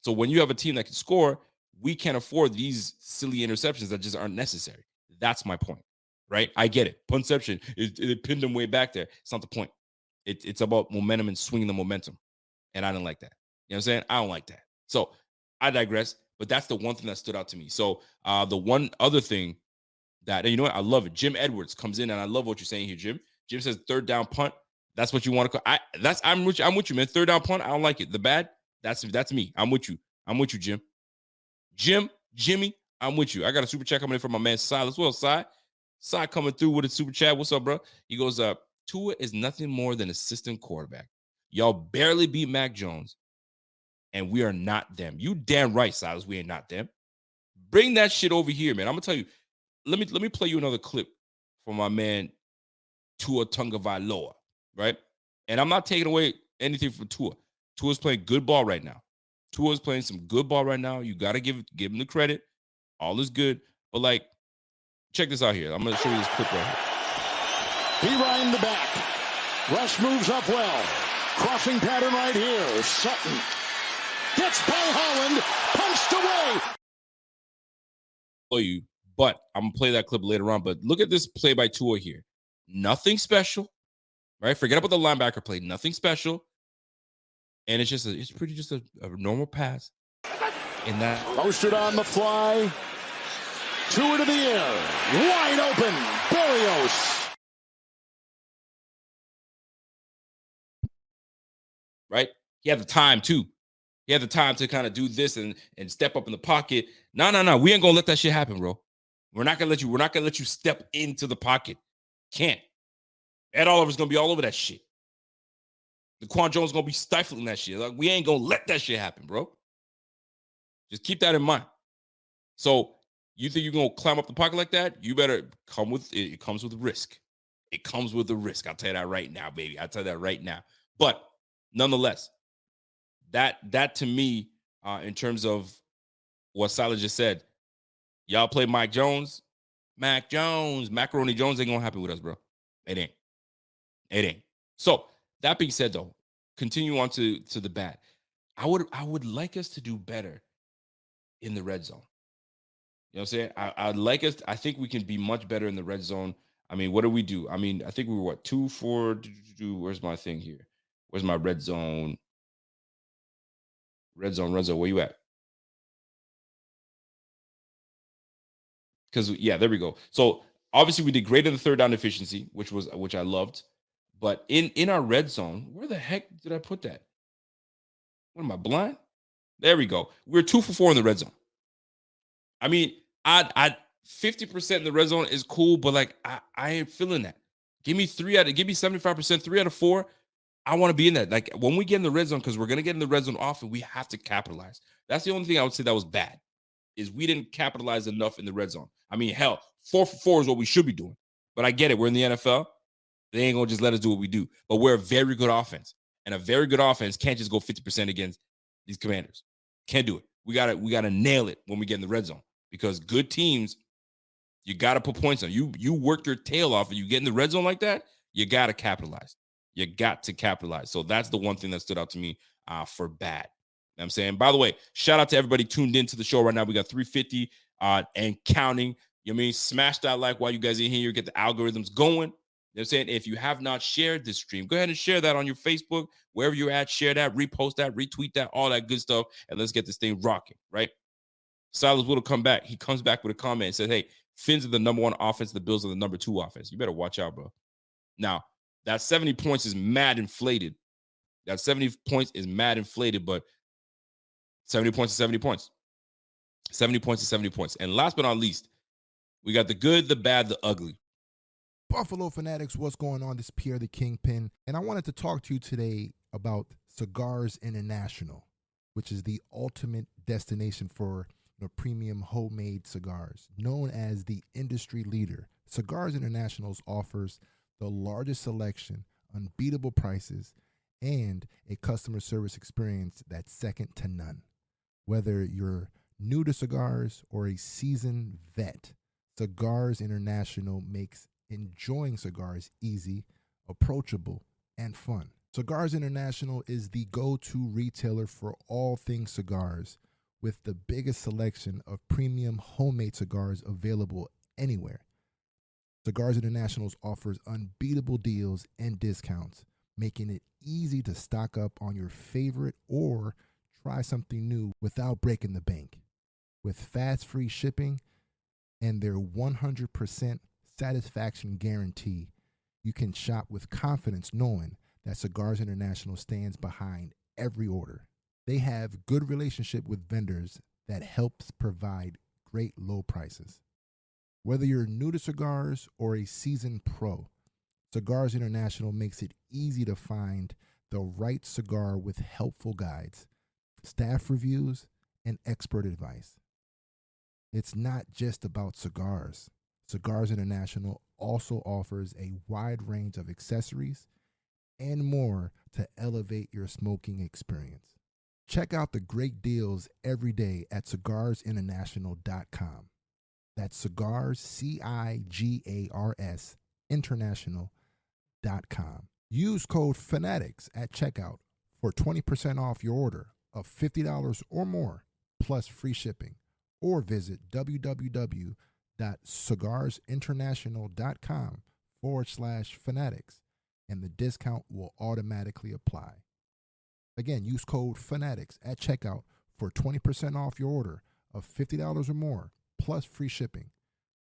So when you have a team that can score, we can't afford these silly interceptions that just aren't necessary. That's my point, right? I get it. Punception, it pinned them way back there. It's not the point. It's about momentum and swinging the momentum. And I didn't like that. You know what I'm saying? I don't like that. So I digress. But that's the one thing that stood out to me. So the one other thing that, and you know what? I love it. Jim Edwards comes in, and I love what you're saying here, Jim. Jim says third down punt. That's what you want to call. I'm with you, man. Third down punt. I don't like it. The bad. That's me. I'm with you. I'm with you, Jim. Jimmy, I'm with you. I got a super chat coming in from my man Cy as well. Cy coming through with a super chat. What's up, bro? He goes, Tua is nothing more than assistant quarterback. Y'all barely beat Mac Jones, and we are not them. You damn right, Silas. We ain't not them. Bring that shit over here, man. I'm gonna tell you. Let me play you another clip from my man Tua Tagovailoa, right? And I'm not taking away anything from Tua. Tua's playing good ball right now. Tua's playing some good ball right now. You got to give him the credit. All is good. But, like, check this out here. I'm going to show you this clip right here. He ran the back. Rush moves up well. Crossing pattern right here. Sutton gets by Holland. Punched away. You, but I'm going to play that clip later on. But look at this play by Tua here. Nothing special, right? Forget about the linebacker play. Nothing special. And it's just a normal pass. And that posted on the fly. Tua to the air. Wide open. Berrios. Right? He had the time too. He had the time to kind of do this and step up in the pocket. No. We ain't gonna let that shit happen, bro. We're not gonna let you step into the pocket. Can't. Ed Oliver's gonna be all over that shit. Daquan Jones gonna be stifling that shit. Like, we ain't gonna let that shit happen, bro. Just keep that in mind. So you think you're gonna climb up the pocket like that? You better come with it. It comes with risk. It comes with the risk. I'll tell you that right now, baby. I'll tell you that right now. But nonetheless, that to me, in terms of what Silas just said, y'all play Mac Jones, Macaroni Jones ain't gonna happen with us, bro. It ain't. So that being said, though, continue on to the bat. I would like us to do better in the red zone. You know what I'm saying? I'd like us. I think we can be much better in the red zone. I mean, what do we do? I mean, I think we were 2 for. Where's my thing here? Where's my red zone? Red zone. Where you at? Because there we go. So obviously we did great in the third down efficiency, which I loved. But in our red zone, where the heck did I put that? What am I, blind? There we go. We're 2 for 4 in the red zone. I mean, I 50% in the red zone is cool, but like I ain't feeling that. Give me 75%, 3 out of 4. I want to be in that. Like when we get in the red zone, because we're gonna get in the red zone often, we have to capitalize. That's the only thing I would say that was bad, is we didn't capitalize enough in the red zone. I mean, hell, 4 for 4 is what we should be doing. But I get it. We're in the NFL. They ain't gonna just let us do what we do. But we're a very good offense. And a very good offense can't just go 50% against these Commanders. Can't do it. We gotta nail it when we get in the red zone. Because good teams, you gotta put points on. You work your tail off and you get in the red zone like that, you gotta capitalize. You got to capitalize. So that's the one thing that stood out to me for bad. You know what I'm saying? By the way, shout out to everybody tuned into the show right now. We got 350 and counting. You know what I mean? Smash that like while you guys are here. Get the algorithms going. You know what I'm saying? If you have not shared this stream, go ahead and share that on your Facebook, wherever you're at. Share that, repost that, retweet that, all that good stuff. And let's get this thing rocking, right? Silas will come back. He comes back with a comment and says, hey, Finns are the number 1 offense. The Bills are the number 2 offense. You better watch out, bro. Now, that 70 points is mad inflated. That 70 points is mad inflated, but 70 points is 70 points. 70 points is 70 points. And last but not least, we got the good, the bad, the ugly. Buffalo Fanatics, what's going on? This is Pierre the Kingpin, and I wanted to talk to you today about Cigars International, which is the ultimate destination for premium homemade cigars. Known as the industry leader, Cigars International offers the largest selection, unbeatable prices, and a customer service experience that's second to none. Whether you're new to cigars or a seasoned vet, Cigars International makes enjoying cigars easy, approachable, and fun. Cigars International is the go-to retailer for all things cigars, with the biggest selection of premium homemade cigars available anywhere. Cigars International offers unbeatable deals and discounts, making it easy to stock up on your favorite or try something new without breaking the bank. With fast free shipping and their 100% satisfaction guarantee, you can shop with confidence knowing that Cigars International stands behind every order. They have good relationship with vendors that helps provide great low prices. Whether you're new to cigars or a seasoned pro, Cigars International makes it easy to find the right cigar with helpful guides, staff reviews, and expert advice. It's not just about cigars. Cigars International also offers a wide range of accessories and more to elevate your smoking experience. Check out the great deals every day at cigarsinternational.com. That's cigars, CIGARS, international.com. Use code FANATICS at checkout for 20% off your order of $50 or more, plus free shipping. Or visit www.cigarsinternational.com/fanatics, and the discount will automatically apply. Again, use code FANATICS at checkout for 20% off your order of $50 or more, plus free shipping.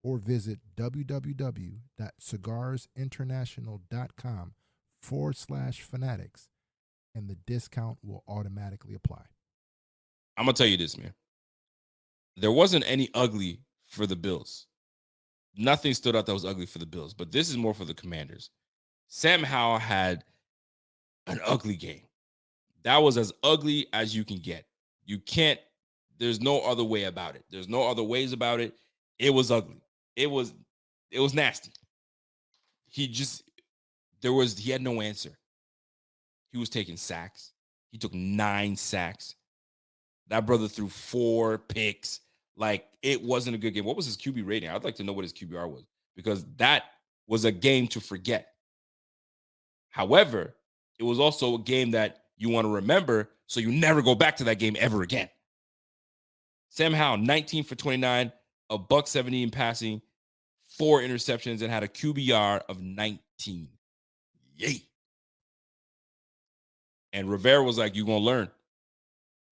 Or visit www.cigarsinternational.com/fanatics, and the discount will automatically apply. I'm going to tell you this, man. There wasn't any ugly for the Bills. Nothing stood out that was ugly for the Bills, but this is more for the Commanders. Sam Howell had an ugly game. That was as ugly as you can get. There's no other way about it. There's no other ways about it. It was ugly. It was nasty. He had no answer. He was taking sacks. He took 9 sacks. That brother threw 4 picks. Like, it wasn't a good game. What was his QB rating? I'd like to know what his QBR was, because that was a game to forget. However, it was also a game that you want to remember so you never go back to that game ever again. Sam Howell, 19 for 29, a $170 in passing, 4 interceptions, and had a QBR of 19. Yay. And Rivera was like, you're going to learn.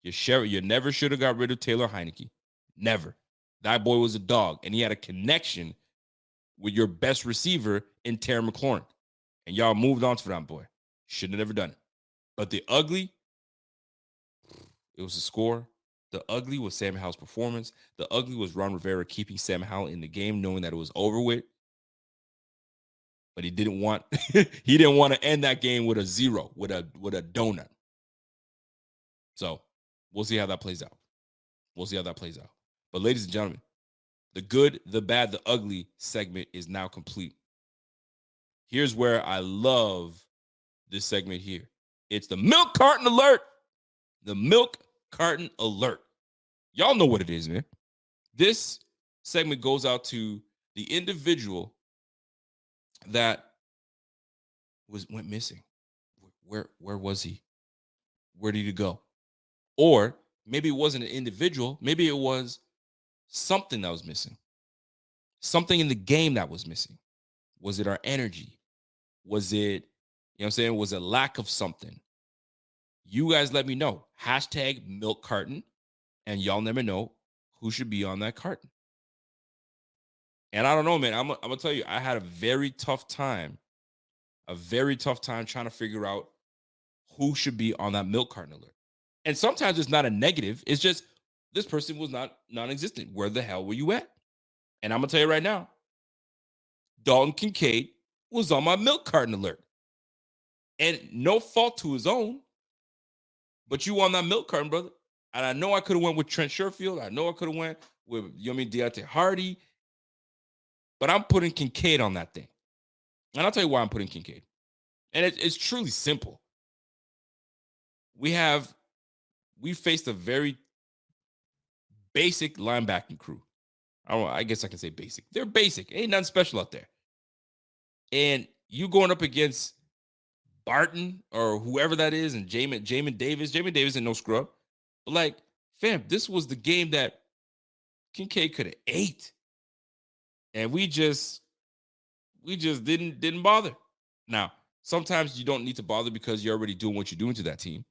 You never should have got rid of Taylor Heineke. Never. That boy was a dog, and he had a connection with your best receiver in Terry McLaurin. And y'all moved on to that boy. Shouldn't have never done it. But the ugly, it was a score. The ugly was Sam Howell's performance. The ugly was Ron Rivera keeping Sam Howell in the game, knowing that it was over with. But he didn't want to end that game with a 0, with a donut. So we'll see how that plays out. But ladies and gentlemen, the good, the bad, the ugly segment is now complete. Here's where I love this segment here. It's the milk carton alert. The milk carton alert. Y'all know what it is, man. This segment goes out to the individual that went missing. Where was he? Where did he go? Or maybe it wasn't an individual. Maybe it was something that was missing. Something in the game that was missing. Was it our energy? Was it, was it lack of something? You guys let me know. Hashtag milk carton. And y'all never know who should be on that carton. And I don't know, man. I'm going to tell you, I had a very tough time trying to figure out who should be on that milk carton alert. And sometimes it's not a negative. It's just this person was non-existent. Where the hell were you at? And I'm going to tell you right now, Dalton Kincaid was on my milk carton alert. And no fault to his own, but you on that milk carton, brother. And I know I could have went with Trent Sherfield. I know I could have went with Deontay Hardy. But I'm putting Kincaid on that thing. And I'll tell you why I'm putting Kincaid. And it's truly simple. We faced a very basic linebacking crew. I guess I can say basic. They're basic. Ain't nothing special out there. And you going up against Barton or whoever that is, and Jamin Davis. Jamin Davis ain't no scrub. But like, fam, this was the game that Kincaid could have ate. And we just didn't bother. Now, sometimes you don't need to bother because you're already doing what you're doing to that team.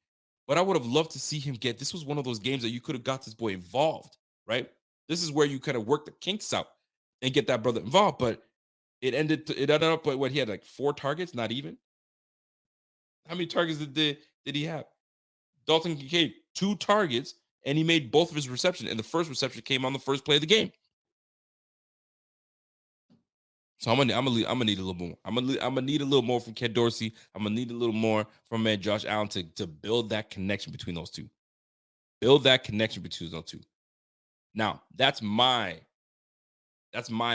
But I would have loved to see him get. This was one of those games that you could have got this boy involved, right? This is where you kind of work the kinks out and get that brother involved. But it ended up at what he had, like 4 targets, not even. How many targets did he have? Dalton Kincaid, 2 targets, and he made both of his receptions. And the first reception came on the first play of the game. So I'm gonna need a little more. I'm gonna need a little more from Ken Dorsey. I'm gonna need a little more from man Josh Allen to build that connection between those two. Build that connection between those two. Now, that's my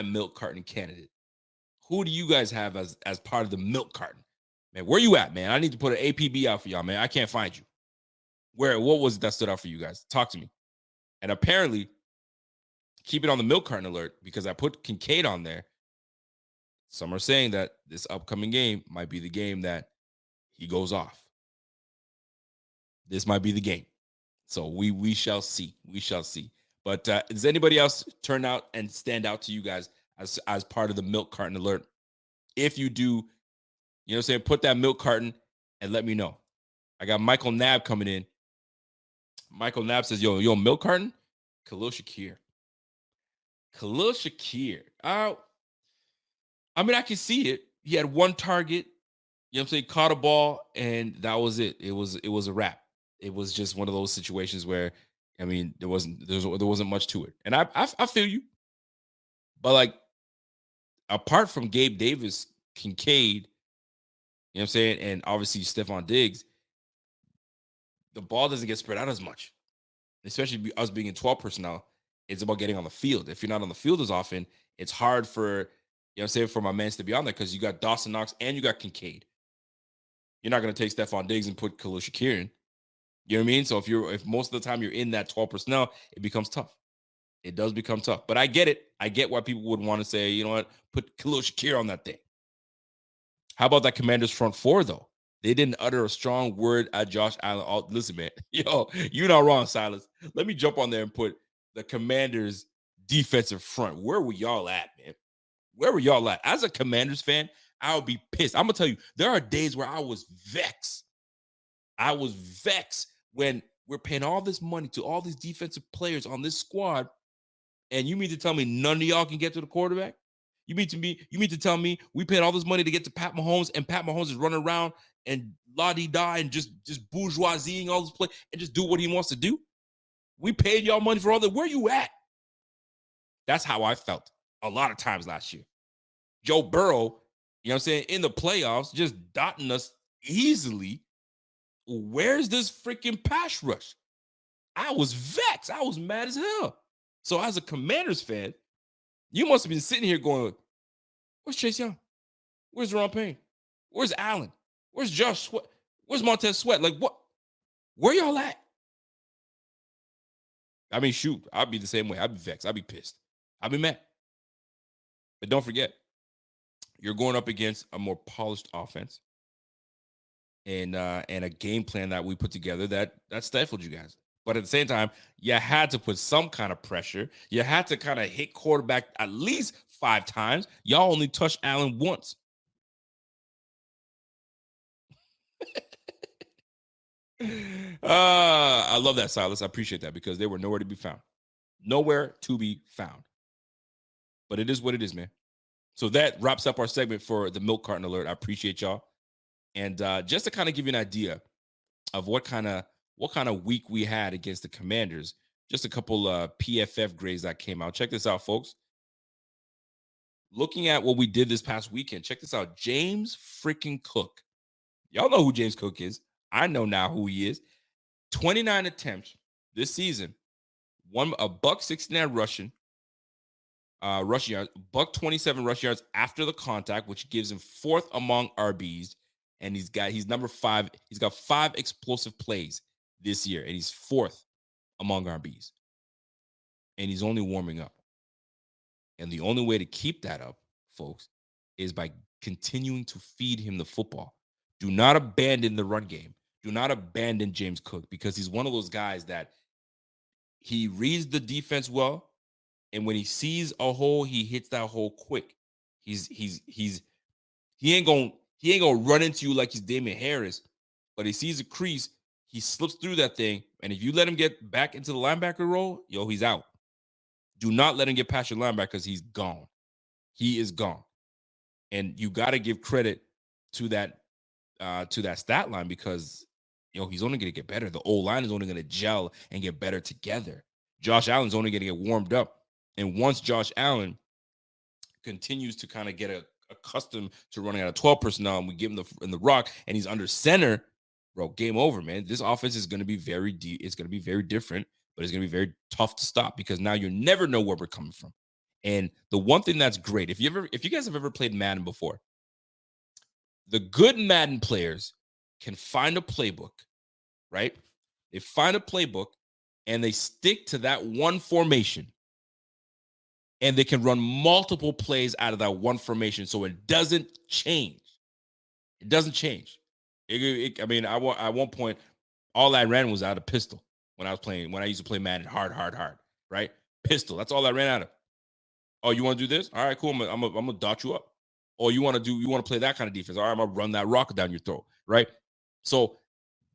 milk carton candidate. Who do you guys have as part of the milk carton? Man, where you at, man? I need to put an APB out for y'all, man. I can't find you. What was it that stood out for you guys? Talk to me. And apparently, keep it on the milk carton alert because I put Kincaid on there. Some are saying that this upcoming game might be the game that he goes off. This might be the game. So we shall see. We shall see. But does anybody else turn out and stand out to you guys as part of the milk carton alert? If you do, you know what I'm saying, put that milk carton and let me know. I got Michael Nab coming in. Michael Nab says, yo, milk carton? Khalil Shakir. I mean, I can see it. He had 1 target, you know what I'm saying, caught a ball, and that was it. It was a wrap. It was just one of those situations where, I mean, there wasn't much to it. And I feel you. But like, apart from Gabe Davis, Kincaid, you know what I'm saying, and obviously Stephon Diggs, the ball doesn't get spread out as much. Especially us being in 12 personnel, it's about getting on the field. If you're not on the field as often, it's hard for, you know what I'm saying, for my mans to be on there because you got Dawson Knox and you got Kincaid. You're not going to take Stephon Diggs and put Khalil Shakir in. You know what I mean? So if most of the time you're in that 12 personnel, it becomes tough. It does become tough. But I get it. I get why people would want to say, you know what, put Khalil Shakir on that thing. How about that Commanders front 4, though? They didn't utter a strong word at Josh Allen. Oh, listen, man. Yo, you're not wrong, Silas. Let me jump on there and put the Commanders defensive front. Where were y'all at, man? Where were y'all at? As a Commanders fan, I would be pissed. I'm going to tell you, there are days where I was vexed. I was vexed when we're paying all this money to all these defensive players on this squad, and you mean to tell me none of y'all can get to the quarterback? You mean to tell me we paid all this money to get to Pat Mahomes, and Pat Mahomes is running around and la-di-da and just bourgeoisieing all this play and just do what he wants to do? We paid y'all money for all that. Where you at? That's how I felt a lot of times last year. Joe Burrow, you know what I'm saying, in the playoffs, just dotting us easily. Where's this freaking pass rush? I was vexed. I was mad as hell. So as a Commanders fan, you must have been sitting here going, where's Chase Young? Where's Ron Payne? Where's Allen? Where's Josh Sweat? Where's Montez Sweat? Like, what? Where y'all at? I mean, shoot, I'd be the same way. I'd be vexed. I'd be pissed. I'd be mad. But don't forget, you're going up against a more polished offense and a game plan that we put together that stifled you guys. But at the same time, you had to put some kind of pressure. You had to kind of hit quarterback at least 5 times. Y'all only touched Allen once. I love that, Silas. I appreciate that because they were nowhere to be found. Nowhere to be found. But it is what it is, man. So that wraps up our segment for the milk carton alert. I appreciate y'all. And just to kind of give you an idea of what kind of week we had against the Commanders, just a couple PFF grades that came out. Check this out, folks. Looking at what we did this past weekend, check this out. James freaking Cook. Y'all know who James Cook is. I know now who he is. 29 attempts this season. A $169 rushing yards, $127 rushing yards after the contact, which gives him 4th among RBs. And he's number 5. He's got 5 explosive plays this year, and he's 4th among RBs. and he's only warming up. And the only way to keep that up, folks, is by continuing to feed him the football. Do not abandon the run game. Do not abandon James Cook, because he's one of those guys that he reads the defense well, and when he sees a hole, he hits that hole quick. He ain't gonna run into you like he's Damian Harris, but he sees a crease, he slips through that thing, and if you let him get back into the linebacker role, he's out. Do not let him get past your linebacker, because he's gone. He is gone. And you got to give credit to that stat line, because he's only going to get better. The O-line is only going to gel and get better together. Josh Allen's only going to get warmed up. And once Josh Allen continues to kind of get accustomed to running out of 12 personnel, and we give him the rock, and he's under center, bro, game over, man. This offense is going to be very deep. It's going to be very different, but it's going to be very tough to stop, because now you never know where we're coming from. And the one thing that's great, if you guys have ever played Madden before, the good Madden players can find a playbook, right? They find a playbook and they stick to that one formation, and they can run multiple plays out of that one formation, so it doesn't change. It doesn't change. At one point, all I ran was out of pistol when I used to play Madden hard, right? Pistol. That's all I ran out of. Oh, you want to do this? All right, cool. I'm gonna dot you up. Oh, you want to play that kind of defense? All right, I'm gonna run that rocket down your throat, right? So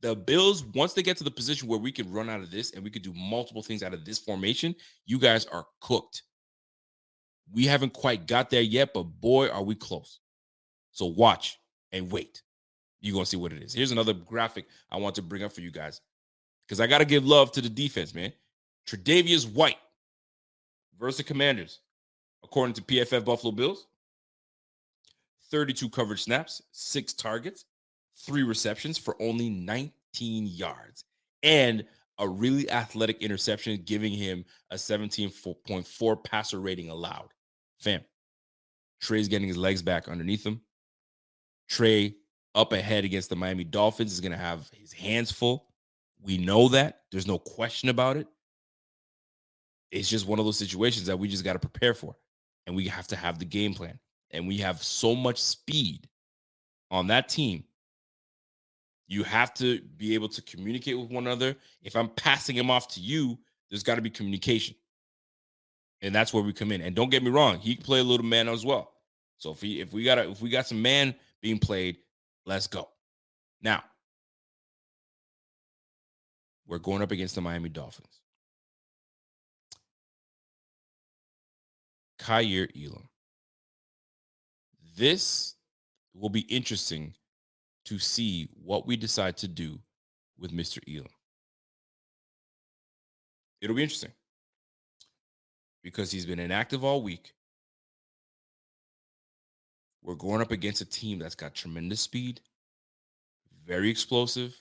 the Bills, once they get to the position where we can run out of this and we could do multiple things out of this formation, you guys are cooked. We haven't quite got there yet, but boy, are we close. So watch and wait. You're gonna see what it is. Here's another graphic I want to bring up for you guys, because I gotta give love to the defense, man. Tre'Davious White versus the Commanders. According to PFF Buffalo Bills, 32 coverage snaps, 6 targets, 3 receptions for only 19 yards, and a really athletic interception, giving him a 17.4 passer rating allowed. Fam, Trey's getting his legs back underneath him. Trey up ahead against the Miami Dolphins is going to have his hands full. We know that. There's no question about it. It's just one of those situations that we just got to prepare for. And we have to have the game plan. And we have so much speed on that team. You have to be able to communicate with one another. If I'm passing him off to you, there's got to be communication. And that's where we come in. And don't get me wrong, he can play a little man as well. So if we got some man being played, let's go. Now, we're going up against the Miami Dolphins. Kaiir Elam. This will be interesting to see what we decide to do with Mr. Elam. It'll be interesting because he's been inactive all week. We're going up against a team that's got tremendous speed, very explosive.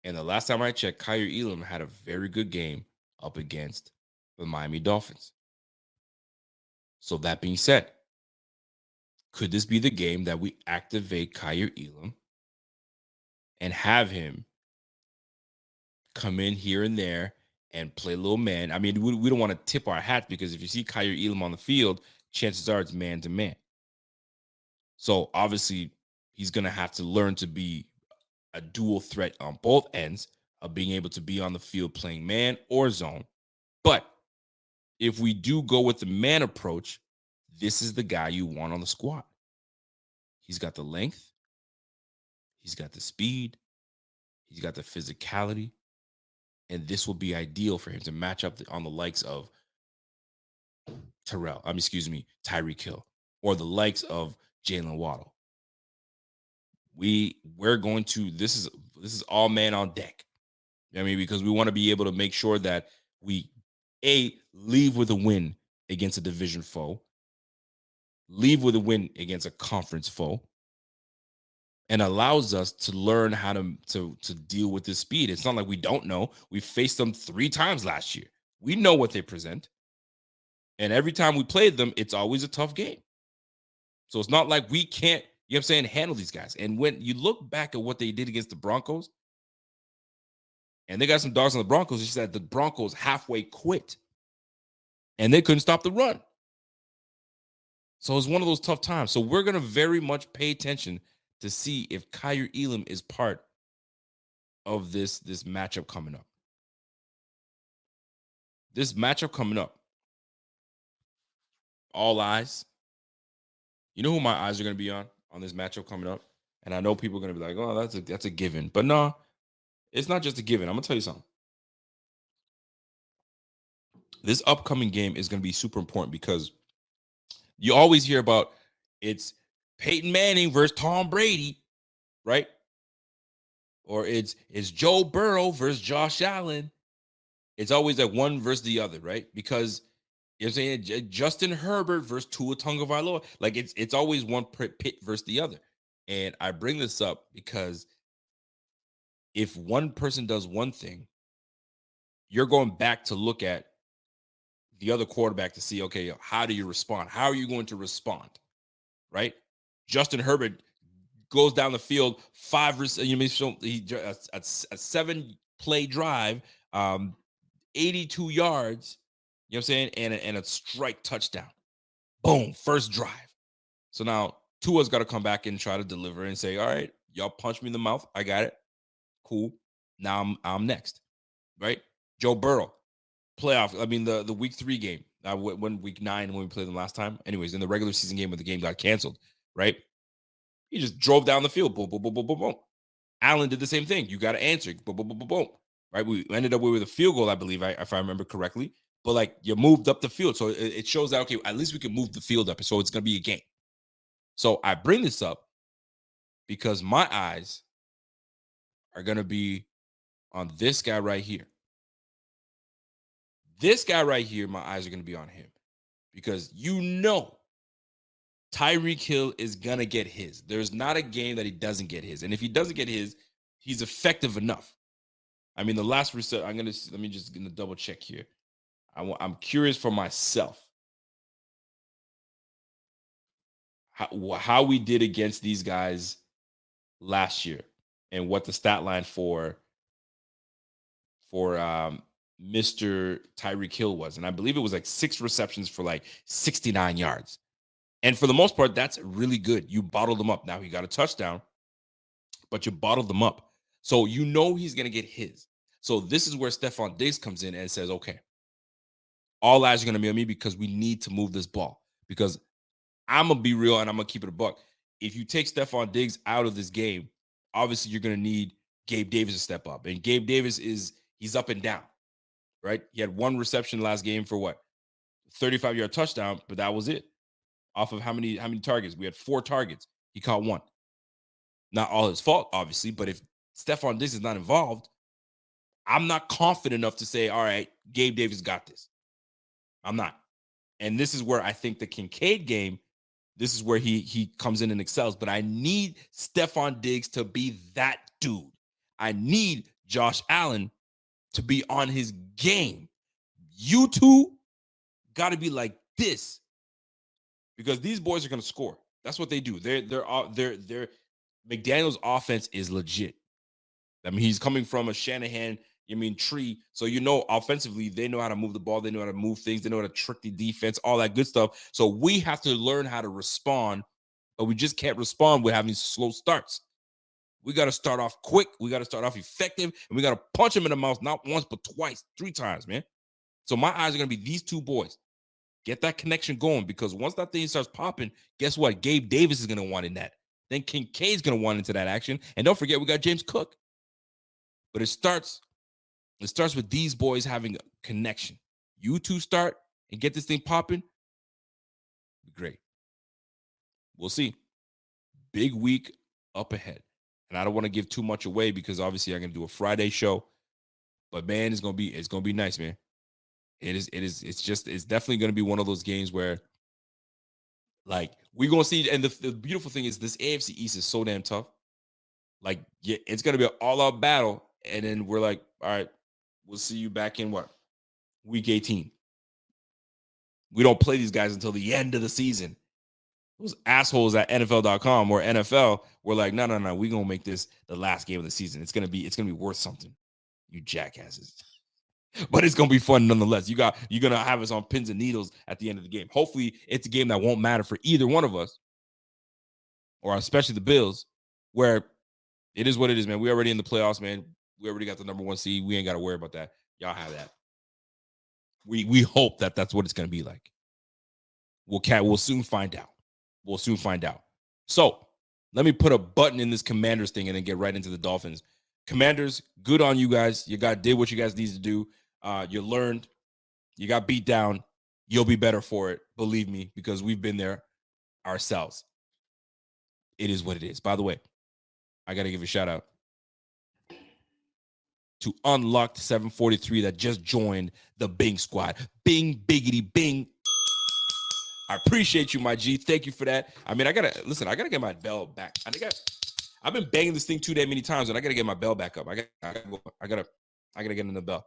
And the last time I checked, Kaiir Elam had a very good game up against the Miami Dolphins. So that being said, could this be the game that we activate Kaiir Elam and have him come in here and there and play little man? I mean, we don't want to tip our hat, because if you see Kaiir Elam on the field, chances are it's man to man. So obviously he's going to have to learn to be a dual threat on both ends of being able to be on the field playing man or zone. But if we do go with the man approach, this is the guy you want on the squad. He's got the length. He's got the speed. He's got the physicality. And this will be ideal for him to match up on the likes of Tyreek Hill, or the likes of Jalen Waddle. We're going to, this is all man on deck. I mean, because we want to be able to make sure that we leave with a win against a division foe, leave with a win against a conference foe, and allows us to learn how to deal with this speed. It's not like we don't know. We faced them 3 times last year. We know what they present. And every time we played them, it's always a tough game. So it's not like we can't, handle these guys. And when you look back at what they did against the Broncos, and they got some dogs on the Broncos, it's that the Broncos halfway quit. and they couldn't stop the run. So it's one of those tough times. So we're going to very much pay attention to see if Kyer Elam is part of this matchup coming up. This matchup coming up, all eyes. You know who my eyes are going to be on this matchup coming up? And I know people are going to be like, oh, that's a given. But no, it's not just a given. I'm going to tell you something. This upcoming game is going to be super important because you always hear about it's Peyton Manning versus Tom Brady, right? Or it's Joe Burrow versus Josh Allen. It's always like one versus the other, right? Because you know what I'm saying, Justin Herbert versus Tua Tagovailoa. Like it's always one pit versus the other. And I bring this up because if one person does one thing, you're going back to look at the other quarterback to see, okay, how do you respond? How are you going to respond? Right? Justin Herbert goes down the field, a 7-play drive, 82 yards, you know what I'm saying, and a strike touchdown. Boom, first drive. So now Tua's got to come back and try to deliver and say, all right, y'all punch me in the mouth. I got it. Cool. Now I'm next. Right? Joe Burrow, playoff. I mean, the week 3 game, when week 9 when we played them last time. Anyways, in the regular season game when the game got canceled, right? He just drove down the field. Boom, boom, boom, boom, boom, boom. Allen did the same thing. You got to answer. Boom, boom, boom, boom, boom. Right? We ended up with a field goal, I believe, if I remember correctly. But like you moved up the field. So it shows that, okay, at least we can move the field up. So it's going to be a game. So I bring this up because my eyes are going to be on this guy right here. This guy right here, my eyes are going to be on him because Tyreek Hill is going to get his. There's not a game that he doesn't get his. And if he doesn't get his, he's effective enough. I mean, the last reset, let me just double check here. I'm curious for myself how we did against these guys last year and what the stat line for Mr. Tyreek Hill was. And I believe it was like 6 receptions for like 69 yards. And for the most part, that's really good. You bottled them up. Now he got a touchdown, but you bottled them up. So you know he's going to get his. So this is where Stephon Diggs comes in and says, okay, all eyes are going to be on me because we need to move this ball. Because I'm going to be real and I'm going to keep it a buck. If you take Stephon Diggs out of this game, obviously you're going to need Gabe Davis to step up. And Gabe Davis he's up and down, right? He had 1 reception last game for what? 35-yard touchdown, but that was it. Off of how many targets? We had 4 targets. He caught 1. Not all his fault, obviously, but if Stephon Diggs is not involved, I'm not confident enough to say, all right, Gabe Davis got this. I'm not. And this is where I think the Kincaid game, this is where he comes in and excels. But I need Stephon Diggs to be that dude. I need Josh Allen to be on his game. You two got to be like this. Because these boys are going to score. That's what they do. They're McDaniel's offense is legit. I mean, he's coming from a Shanahan, tree. So offensively, they know how to move the ball. They know how to move things. They know how to trick the defense, all that good stuff. So we have to learn how to respond, but we just can't respond with having slow starts. We got to start off quick. We got to start off effective, and we got to punch them in the mouth not once, but twice, 3 times, man. So my eyes are going to be these 2 boys. Get that connection going because once that thing starts popping, guess what? Gabe Davis is going to want in that. Then Kincaid's going to want into that action. And don't forget, we got James Cook. But it starts with these boys having a connection. You 2 start and get this thing popping. Great. We'll see. Big week up ahead. And I don't want to give too much away because obviously I'm going to do a Friday show. But man, it's going to be nice, man. It's definitely going to be one of those games where like we're going to see. And the beautiful thing is this AFC East is so damn tough. Like, yeah, it's going to be an all-out battle. And then we're like, all right, we'll see you back in week 18. We don't play these guys until the end of the season. Those assholes at NFL.com or NFL were like, no, we're going to make this the last game of the season. It's going to be worth something. You jackasses. But it's gonna be fun nonetheless. You're gonna have us on pins and needles at the end of the game. Hopefully, it's a game that won't matter for either one of us, or especially the Bills, where it is what it is, man. We already in the playoffs, man. We already got the number 1 seed. We ain't got to worry about that. Y'all have that. We hope that that's what it's gonna be like. We'll soon find out. We'll soon find out. So let me put a button in this Commanders thing and then get right into the Dolphins. Commanders, good on you guys. You did what you guys needed to do. You learned. You got beat down. You'll be better for it. Believe me, because we've been there ourselves. It is what it is. By the way, I got to give a shout out to Unlocked 743 that just joined the Bing squad. Bing, biggity, bing. I appreciate you, my G. Thank you for that. I mean, I gotta get my bell back. I've been banging this thing too damn many times, and I gotta get my bell back up. I gotta get in the bell.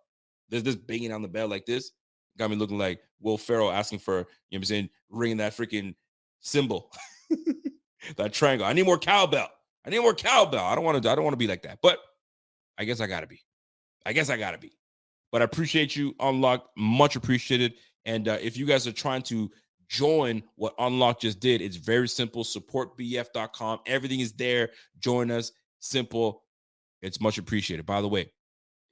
There's this banging on the bell like this. Got me looking like Will Ferrell asking for, you know what I'm saying, ringing that freaking cymbal. That triangle. I need more cowbell. I don't want to be like that. But I guess I gotta be. But I appreciate you, Unlocked. Much appreciated. And if you guys are trying to join what Unlock just did, it's very simple. Supportbf.com. Everything is there. Join us. Simple. It's much appreciated. By the way,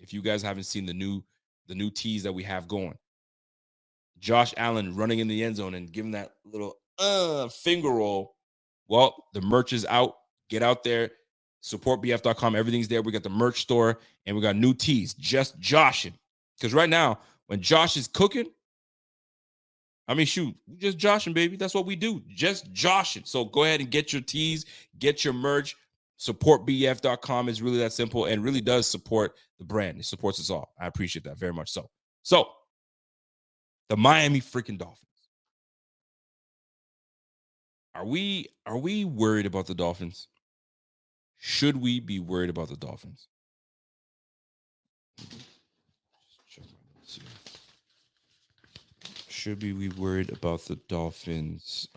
if you guys haven't seen the new tease that we have going, Josh Allen running in the end zone and giving that little finger roll. Well, the merch is out. Get out there. Supportbf.com. Everything's there. We got the merch store and we got new tees. Just joshing. Because right now, when Josh is cooking, I mean, shoot, just joshing, baby. That's what we do. Just joshing. So go ahead and get your tees, get your merch. Supportbf.com is really that simple and really does support the brand. It supports us all. I appreciate that very much. So the Miami freaking Dolphins. Are we worried about the Dolphins? Should we be worried about the Dolphins? Check my notes here. Should we be worried about the Dolphins?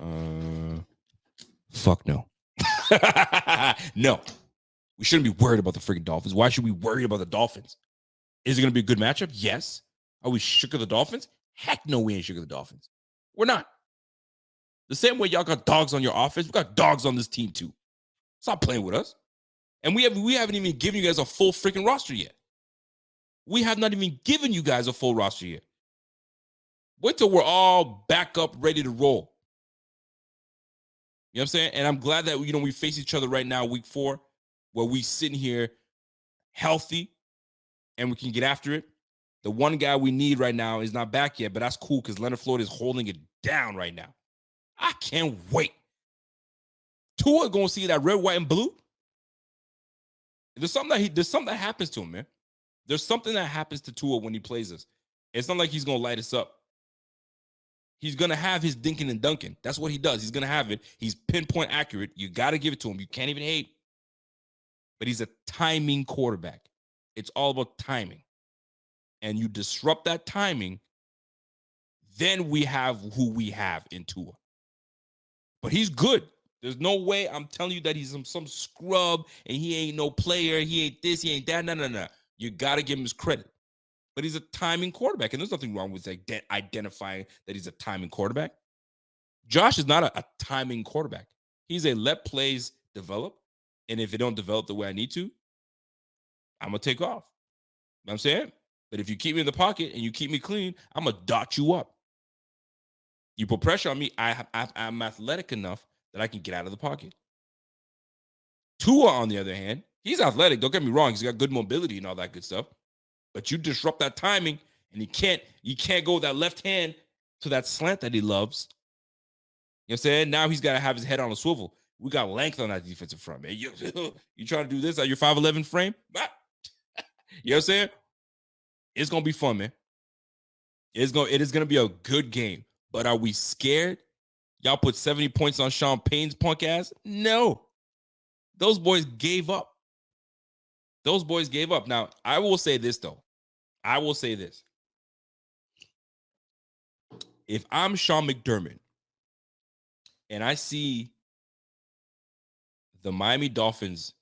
Fuck no. No. We shouldn't be worried about the freaking Dolphins. Why should we worry about the Dolphins? Is it going to be a good matchup? Yes. Are we shook of the Dolphins? Heck no, we ain't shook of the Dolphins. We're not. The same way y'all got dogs on your offense, we got dogs on this team too. Stop playing with us. And we haven't even given you guys a full freaking roster yet. We have not even given you guys a full roster yet. Wait till we're all back up, ready to roll. You know what I'm saying? And I'm glad that, we face each other right now, week 4, where we sitting here healthy and we can get after it. The one guy we need right now is not back yet, but that's cool because Leonard Floyd is holding it down right now. I can't wait. Tua going to see that red, white, and blue. There's something that happens to him, man. There's something that happens to Tua when he plays us. It's not like he's going to light us up. He's going to have his dinking and dunking. That's what he does. He's going to have it. He's pinpoint accurate. You got to give it to him. You can't even hate. But he's a timing quarterback. It's all about timing. And you disrupt that timing, then we have who we have in Tua. But he's good. There's no way I'm telling you that he's some scrub and he ain't no player. He ain't this, he ain't that. No. You got to give him his credit. But he's a timing quarterback, and there's nothing wrong with identifying that he's a timing quarterback. Josh is not a timing quarterback. He's a let plays develop, and if it don't develop the way I need to, I'm going to take off. You know what I'm saying? But if you keep me in the pocket and you keep me clean, I'm going to dot you up. You put pressure on me, I'm athletic enough that I can get out of the pocket. Tua, on the other hand, he's athletic. Don't get me wrong. He's got good mobility and all that good stuff. But you disrupt that timing, and you can't go with that left hand to that slant that he loves. You know what I'm saying? Now he's got to have his head on a swivel. We got length on that defensive front, man. You trying to do this at your 5'11" frame? You know what I'm saying? It's going to be fun, man. It is going to be a good game. But are we scared? Y'all put 70 points on Sean Payne's punk ass? No. Those boys gave up. Now, I will say this, though. If I'm Sean McDermott and I see the Miami Dolphins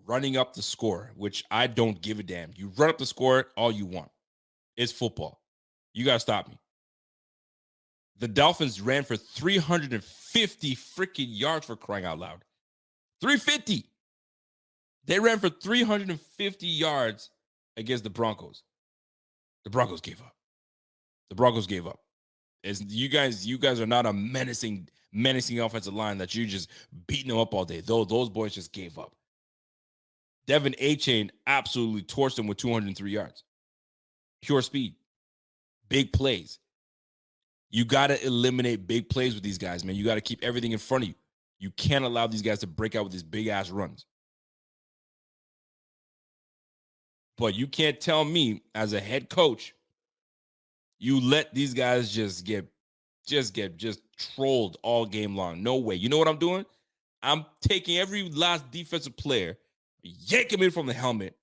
running up the score, which I don't give a damn. You run up the score all you want. It's football. You got to stop me. The Dolphins ran for 350 freaking yards, for crying out loud. 350. They ran for 350 yards against the Broncos. The Broncos gave up. The Broncos gave up. As you guys are not a menacing offensive line that you're just beating them up all day. Those boys just gave up. Devin A-Chain absolutely torched them with 203 yards. Pure speed. Big plays. You got to eliminate big plays with these guys, man. You got to keep everything in front of you. You can't allow these guys to break out with these big-ass runs. But you can't tell me, as a head coach, you let these guys just get trolled all game long. No way. You know what I'm doing? I'm taking every last defensive player, yanking him in from the helmet.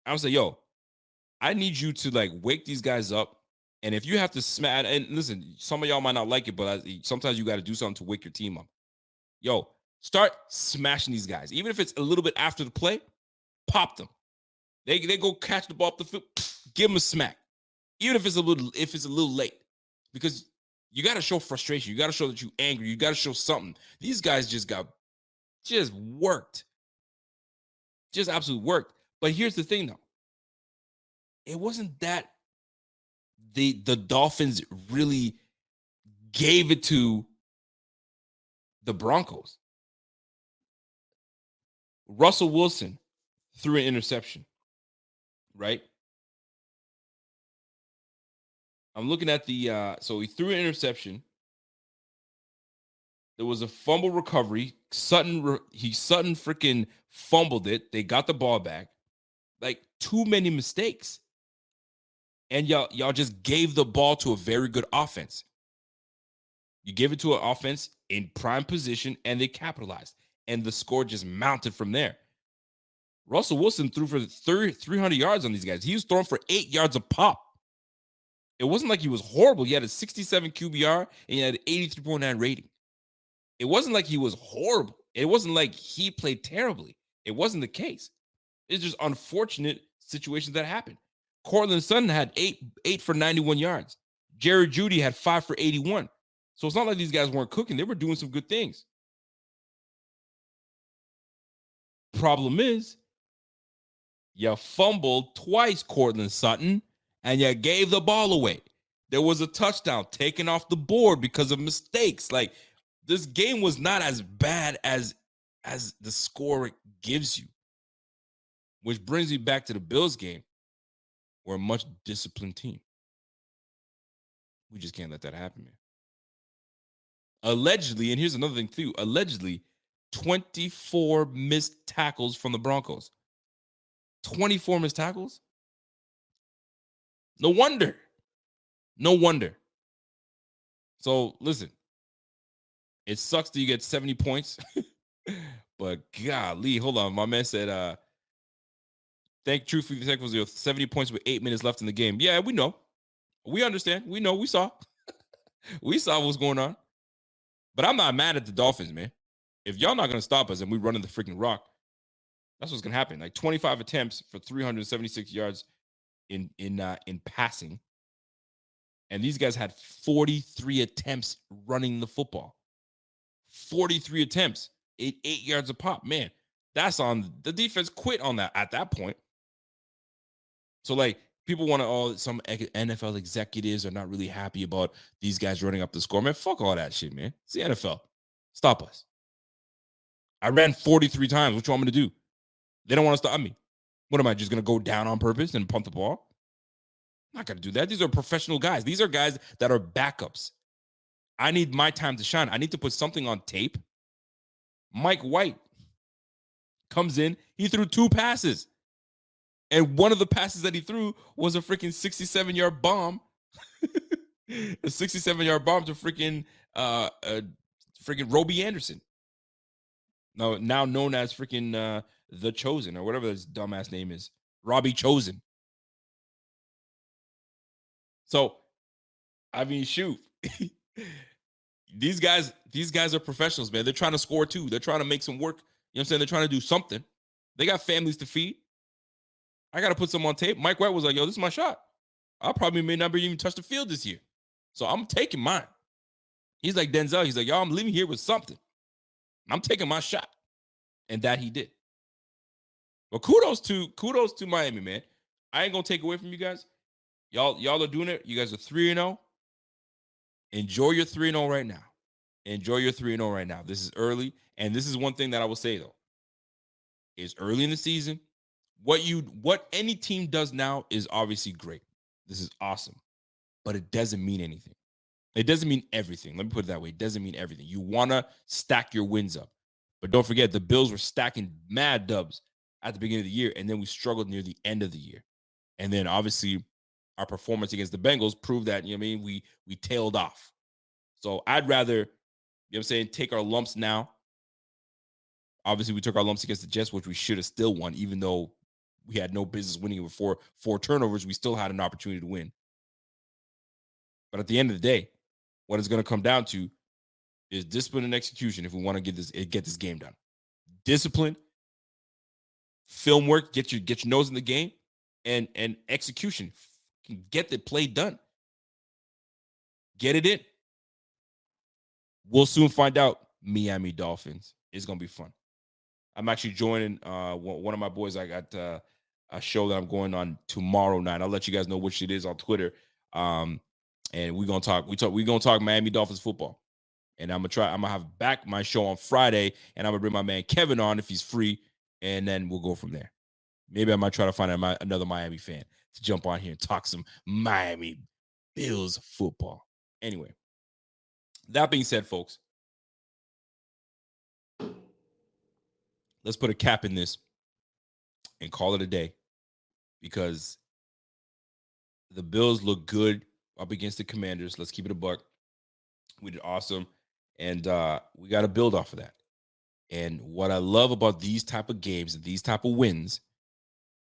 I'm saying, yo, I need you to wake these guys up. And if you have to smash, and listen, some of y'all might not like it, but sometimes you got to do something to wake your team up. Yo, start smashing these guys. Even if it's a little bit after the play, pop them. They go catch the ball up the field, give them a smack. Even if it's a little late, because you got to show frustration. You got to show that you're angry. You got to show something. These guys just worked. Just absolutely worked. But here's the thing, though. It wasn't that the Dolphins really gave it to the Broncos. Russell Wilson threw an interception, right? I'm looking at so he threw an interception. There was a fumble recovery. Sutton freaking fumbled it. They got the ball back. Too many mistakes. And y'all just gave the ball to a very good offense. You give it to an offense in prime position, and they capitalized. And the score just mounted from there. Russell Wilson threw for 300 yards on these guys. He was throwing for 8 yards a pop. It wasn't like he was horrible. He had a 67 QBR, and he had an 83.9 rating. It wasn't like he was horrible. It wasn't like he played terribly. It wasn't the case. It's just unfortunate situations that happened. Cortland Sutton had 8 for 91 yards. Jerry Jeudy had 5 for 81. So it's not like these guys weren't cooking. They were doing some good things. Problem is, you fumbled twice, Cortland Sutton, and you gave the ball away. There was a touchdown taken off the board because of mistakes. This game was not as bad as the score gives you. Which brings me back to the Bills game. We're a much disciplined team. We just can't let that happen, man. Allegedly, and here's another thing too, allegedly, 24 missed tackles from the Broncos. 24 missed tackles? No wonder. So, listen, it sucks that you get 70 points, but golly, hold on. My man said, Truth for the Tech was 70 points with 8 minutes left in the game. Yeah, we know. We understand. We know. We saw. We saw what's going on. But I'm not mad at the Dolphins, man. If y'all not going to stop us and we run in the freaking rock, that's what's going to happen. 25 attempts for 376 yards in passing. And these guys had 43 attempts running the football. 43 attempts, 8 yards a pop. Man, that's on the defense quit on that at that point. So people want to, some NFL executives are not really happy about these guys running up the score. Man, fuck all that shit, man. It's the NFL. Stop us. I ran 43 times. What you want me to do? They don't want to stop me. What am I, just going to go down on purpose and pump the ball? I'm not going to do that. These are professional guys. These are guys that are backups. I need my time to shine. I need to put something on tape. Mike White comes in. He threw 2 passes. And one of the passes that he threw was a freaking 67-yard bomb. A 67-yard bomb to freaking Robbie Anderson. Now known as freaking The Chosen, or whatever his dumbass name is. Robbie Chosen. So, I mean, shoot. These guys are professionals, man. They're trying to score too. They're trying to make some work. You know what I'm saying? They're trying to do something. They got families to feed. I got to put some on tape. Mike White was like, yo, this is my shot. I probably may never even touch the field this year. So I'm taking mine. He's like Denzel. He's like, y'all, I'm leaving here with something. I'm taking my shot. And that he did. But kudos to Miami, man. I ain't gonna take away from you guys. Y'all are doing it. You guys are 3-0. Enjoy your 3-0 right now. Enjoy your 3-0 right now. This is early. And this is one thing that I will say, though. It's early in the season. What any team does now is obviously great. This is awesome. But it doesn't mean anything. It doesn't mean everything. Let me put it that way. It doesn't mean everything. You want to stack your wins up. But don't forget, the Bills were stacking mad dubs at the beginning of the year, and then we struggled near the end of the year. And then, obviously, our performance against the Bengals proved that, we tailed off. So I'd rather, take our lumps now. Obviously, we took our lumps against the Jets, which we should have still won, even though we had no business winning with four turnovers. We still had an opportunity to win. But at the end of the day, what it's going to come down to is discipline and execution if we want to get this game done. Discipline, film work, get your nose in the game, and execution. Get the play done. Get it in. We'll soon find out. Miami Dolphins. It's going to be fun. I'm actually joining one of my boys. I got a show that I'm going on tomorrow night. I'll let you guys know which it is on Twitter. And we're gonna talk. We're gonna talk Miami Dolphins football. And I'm gonna have back my show on Friday, and I'm gonna bring my man Kevin on if he's free, and then we'll go from there. Maybe I might try to find another Miami fan to jump on here and talk some Miami Bills football. Anyway, that being said, folks, let's put a cap in this and call it a day, because the Bills look good up against the Commanders. Let's keep it a buck. We did awesome, and we got to build off of that. And what I love about these type of games and these type of wins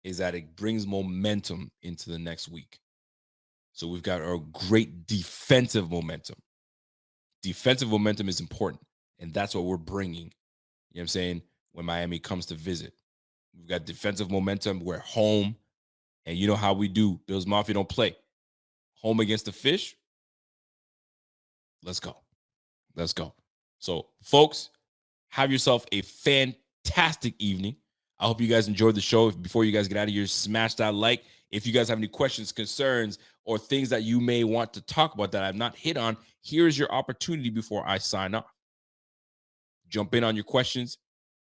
is that it brings momentum into the next week. So we've got a great defensive momentum. Defensive momentum is important, and that's what we're bringing. You know what I'm saying? When Miami comes to visit, we've got defensive momentum. We're home, and you know how we do. Bills Mafia don't play. Home against the Fish. Let's go. Let's go. So, folks, have yourself a fantastic evening. I hope you guys enjoyed the show. Before you guys get out of here, smash that like. If you guys have any questions, concerns, or things that you may want to talk about that I've not hit on, here's your opportunity before I sign off. Jump in on your questions.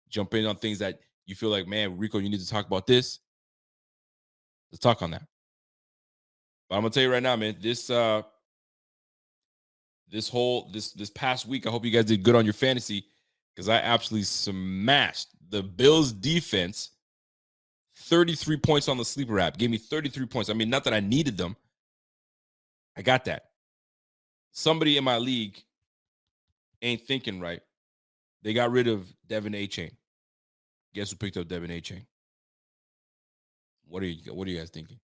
Jump in on things that you feel like, man, Rico, you need to talk about this. Let's talk on that. But I'm gonna tell you right now, man, this past week, I hope you guys did good on your fantasy, because I absolutely smashed the Bills defense. 33 points on the sleeper app. Gave me 33 points. I mean, not that I needed them. I got that. Somebody in my league ain't thinking right. They got rid of Devin A-Chain. Guess who picked up Devin A-Chain? What are you guys thinking?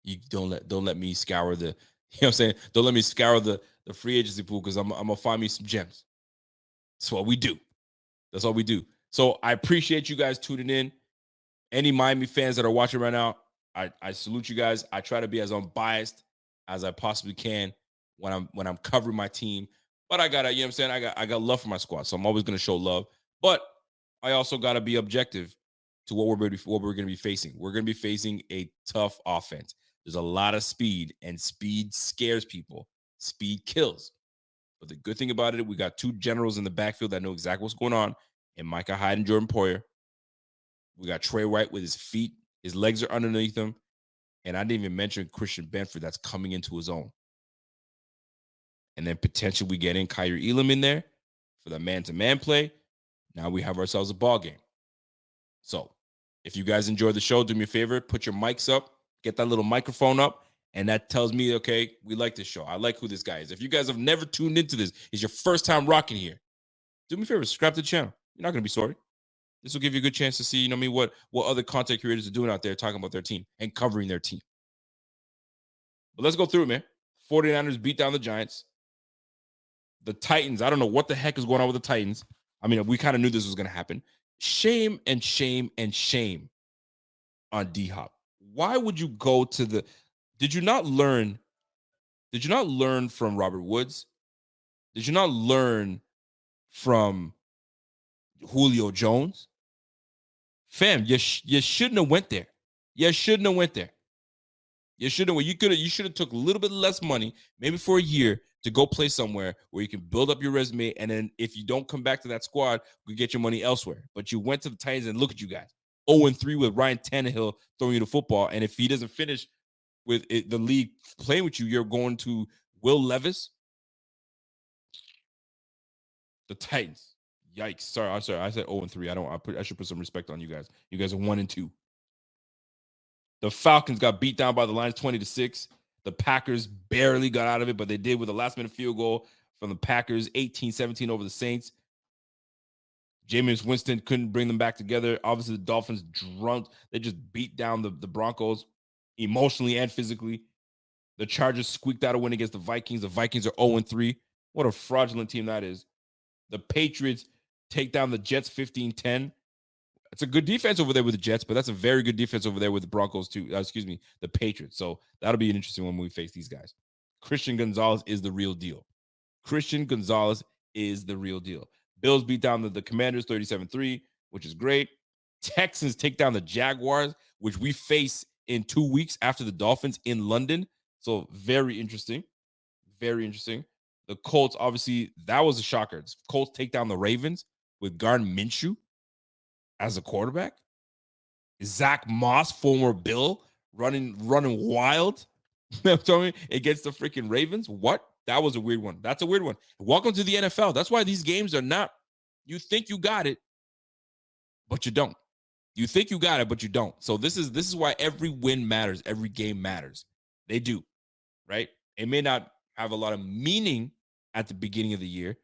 You don't let me scour the, you know what I'm saying? Don't let me scour the free agency pool, because I'm gonna find me some gems. That's what we do. That's all we do. So I appreciate you guys tuning in. Any Miami fans that are watching right now, I salute you guys. I try to be as unbiased as I possibly can when I'm covering my team. But I gotta, you know what I'm saying? I got love for my squad, so I'm always gonna show love. But I also gotta be objective to what we're gonna be facing. We're gonna be facing a tough offense. There's a lot of speed, and speed scares people. Speed kills. But the good thing about it, we got two generals in the backfield that know exactly what's going on, and Micah Hyde and Jordan Poyer. We got Trey White with his feet. His legs are underneath him. And I didn't even mention Christian Benford that's coming into his own. And then potentially we get in Kyrie Elam in there for the man-to-man play. Now we have ourselves a ball game. So if you guys enjoyed the show, do me a favor, put your mics up, get that little microphone up, and that tells me, okay, we like this show. I like who this guy is. If you guys have never tuned into this, it's your first time rocking here, do me a favor, subscribe to the channel. You're not going to be sorry. This will give you a good chance to see, you know what I mean, what other content creators are doing out there talking about their team and covering their team. But let's go through it, man. 49ers beat down the Giants. The Titans, I don't know what the heck is going on with the Titans. I mean, we kind of knew this was going to happen. Shame and shame and shame on D-Hop. Why would you go to Did you not learn from Robert Woods? Did you not learn from Julio Jones? Fam, you shouldn't have went there. You shouldn't have went there. You shouldn't have. You should have took a little bit less money, maybe for a year, to go play somewhere where you can build up your resume, and then if you don't come back to that squad, you get your money elsewhere. But you went to the Titans, and look at you guys, 0-3 with Ryan Tannehill throwing you the football, and if he doesn't finish with the league playing with you, you're going to Will Levis, the Titans. Yikes! Sorry, I'm sorry. I said 0-3. I should put some respect on you guys. You guys are 1-2. The Falcons got beat down by the Lions 20-6. The Packers barely got out of it, but they did with a last-minute field goal from the Packers, 18-17 over the Saints. Jameis Winston couldn't bring them back together. Obviously, the Dolphins drunk. They just beat down the Broncos emotionally and physically. The Chargers squeaked out a win against the Vikings. The Vikings are 0-3. What a fraudulent team that is. The Patriots take down the Jets 15-10. It's a good defense over there with the Jets, but that's a very good defense over there with the Broncos too. The Patriots. So that'll be an interesting one when we face these guys. Christian Gonzalez is the real deal. Bills beat down the Commanders 37-3, which is great. Texans take down the Jaguars, which we face in 2 weeks after the Dolphins in London. So very interesting. Very interesting. The Colts, obviously, that was a shocker. Colts take down the Ravens with Gardner Minshew as a quarterback. Zach Moss, former Bill, running wild. Against the freaking Ravens. What? That was a weird one. That's a weird one. Welcome to the NFL. That's why these games are not, you think you got it, but you don't. You think you got it, but you don't. So this is why every win matters. Every game matters. They do, right? It may not have a lot of meaning at the beginning of the year,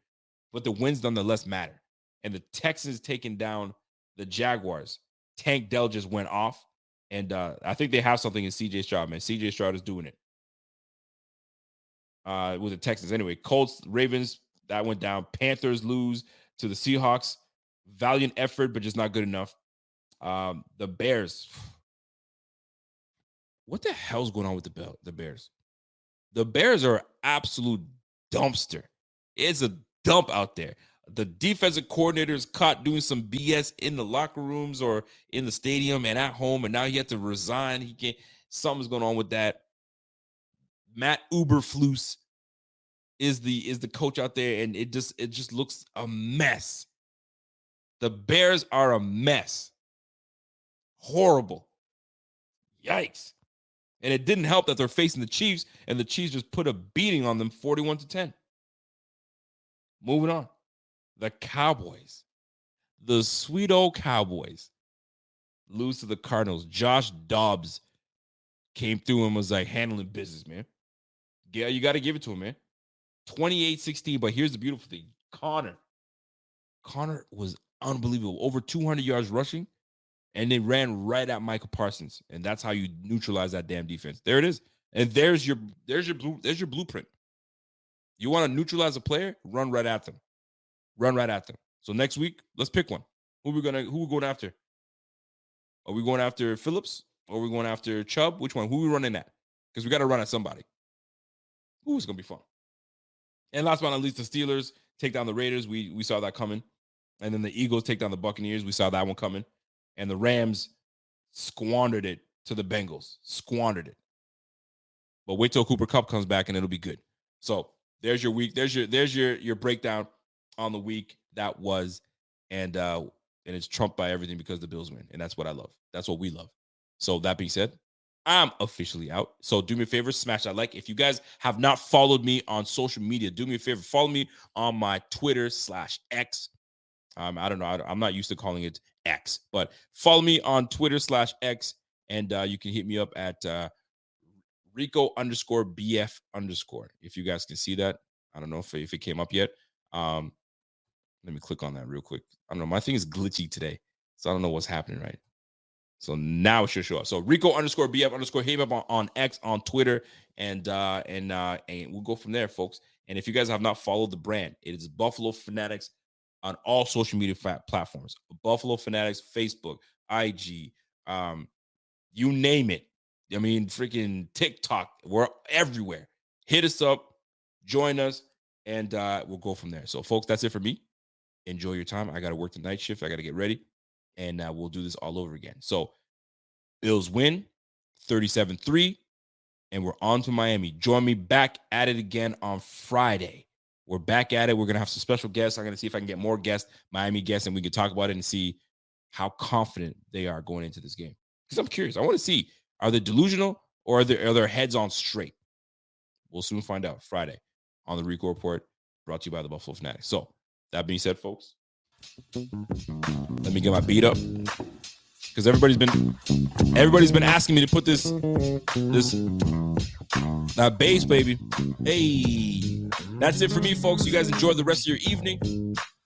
but the wins nonetheless matter. And the Texans taking down the Jaguars. Tank Dell just went off. And I think they have something in C.J. Stroud, man. C.J. Stroud is doing it with the Texans. Anyway, Colts, Ravens, that went down. Panthers lose to the Seahawks. Valiant effort, but just not good enough. The Bears. What the hell's going on with the Bears? The Bears are absolute dumpster. It's a dump out there. The defensive coordinator is caught doing some BS in the locker rooms or in the stadium and at home, and now he had to resign. He can't. Something's going on with that. Matt Uberflus is the coach out there, and it just looks a mess. The Bears are a mess. Horrible. Yikes. And it didn't help that they're facing the Chiefs, and the Chiefs just put a beating on them 41-10. Moving on. The Cowboys. The sweet old Cowboys lose to the Cardinals. Josh Dobbs came through and was like handling business, man. Yeah, you got to give it to him, man. 28-16, but here's the beautiful thing. Connor was unbelievable. Over 200 yards rushing, and they ran right at Michael Parsons, and that's how you neutralize that damn defense. There it is. And there's your blueprint. You want to neutralize a player? Run right at them. So next week, let's pick one. Who we going after? Are we going after Phillips? Or are we going after Chubb? Which one? Who are we running at? Because we got to run at somebody. Ooh, it's going to be fun. And last but not least, the Steelers take down the Raiders. We saw that coming. And then the Eagles take down the Buccaneers. We saw that one coming. And the Rams squandered it to the Bengals. Squandered it. But wait till Cooper Kupp comes back and it'll be good. So there's your week. There's your breakdown on the week that was. And it's trumped by everything because the Bills win. And that's what I love. That's what we love. So that being said, I'm officially out. So do me a favor, smash that like. If you guys have not followed me on social media, do me a favor, follow me on my Twitter/X. I don't know. I'm not used to calling it X, but follow me on Twitter/X, and you can hit me up at Rico_BF_. If you guys can see that. I don't know if it came up yet. Let me click on that real quick. I don't know. My thing is glitchy today, so I don't know what's happening, right? So now it should show up. So Rico_BF_. Hit me up on X, on Twitter, and we'll go from there, folks. And if you guys have not followed the brand, it is Buffalo Fanatics on all social media platforms. Buffalo Fanatics, Facebook, IG, you name it. I mean, freaking TikTok. We're everywhere. Hit us up, join us, and we'll go from there. So, folks, that's it for me. Enjoy your time. I got to work the night shift. I got to get ready, and we'll do this all over again. So, Bills win 37-3, and we're on to Miami. Join me back at it again on Friday. We're back at it. We're going to have some special guests. I'm going to see if I can get more guests, Miami guests, and we can talk about it and see how confident they are going into this game. Because I'm curious. I want to see, are they delusional or are their heads on straight? We'll soon find out Friday on the Rico Report, brought to you by the Buffalo Fanatics. So, that being said, folks, let me get my beat up. Because everybody's been asking me to put this bass, baby. Hey, that's it for me, folks. You guys enjoy the rest of your evening,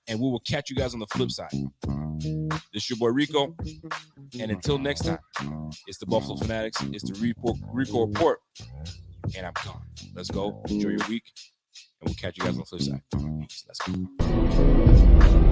and we will catch you guys on the flip side. This is your boy Rico, and until next time, it's the Buffalo Fanatics. It's the Rico Report, and I'm gone. Let's go. Enjoy your week, and we'll catch you guys on the flip side. Peace. Let's go.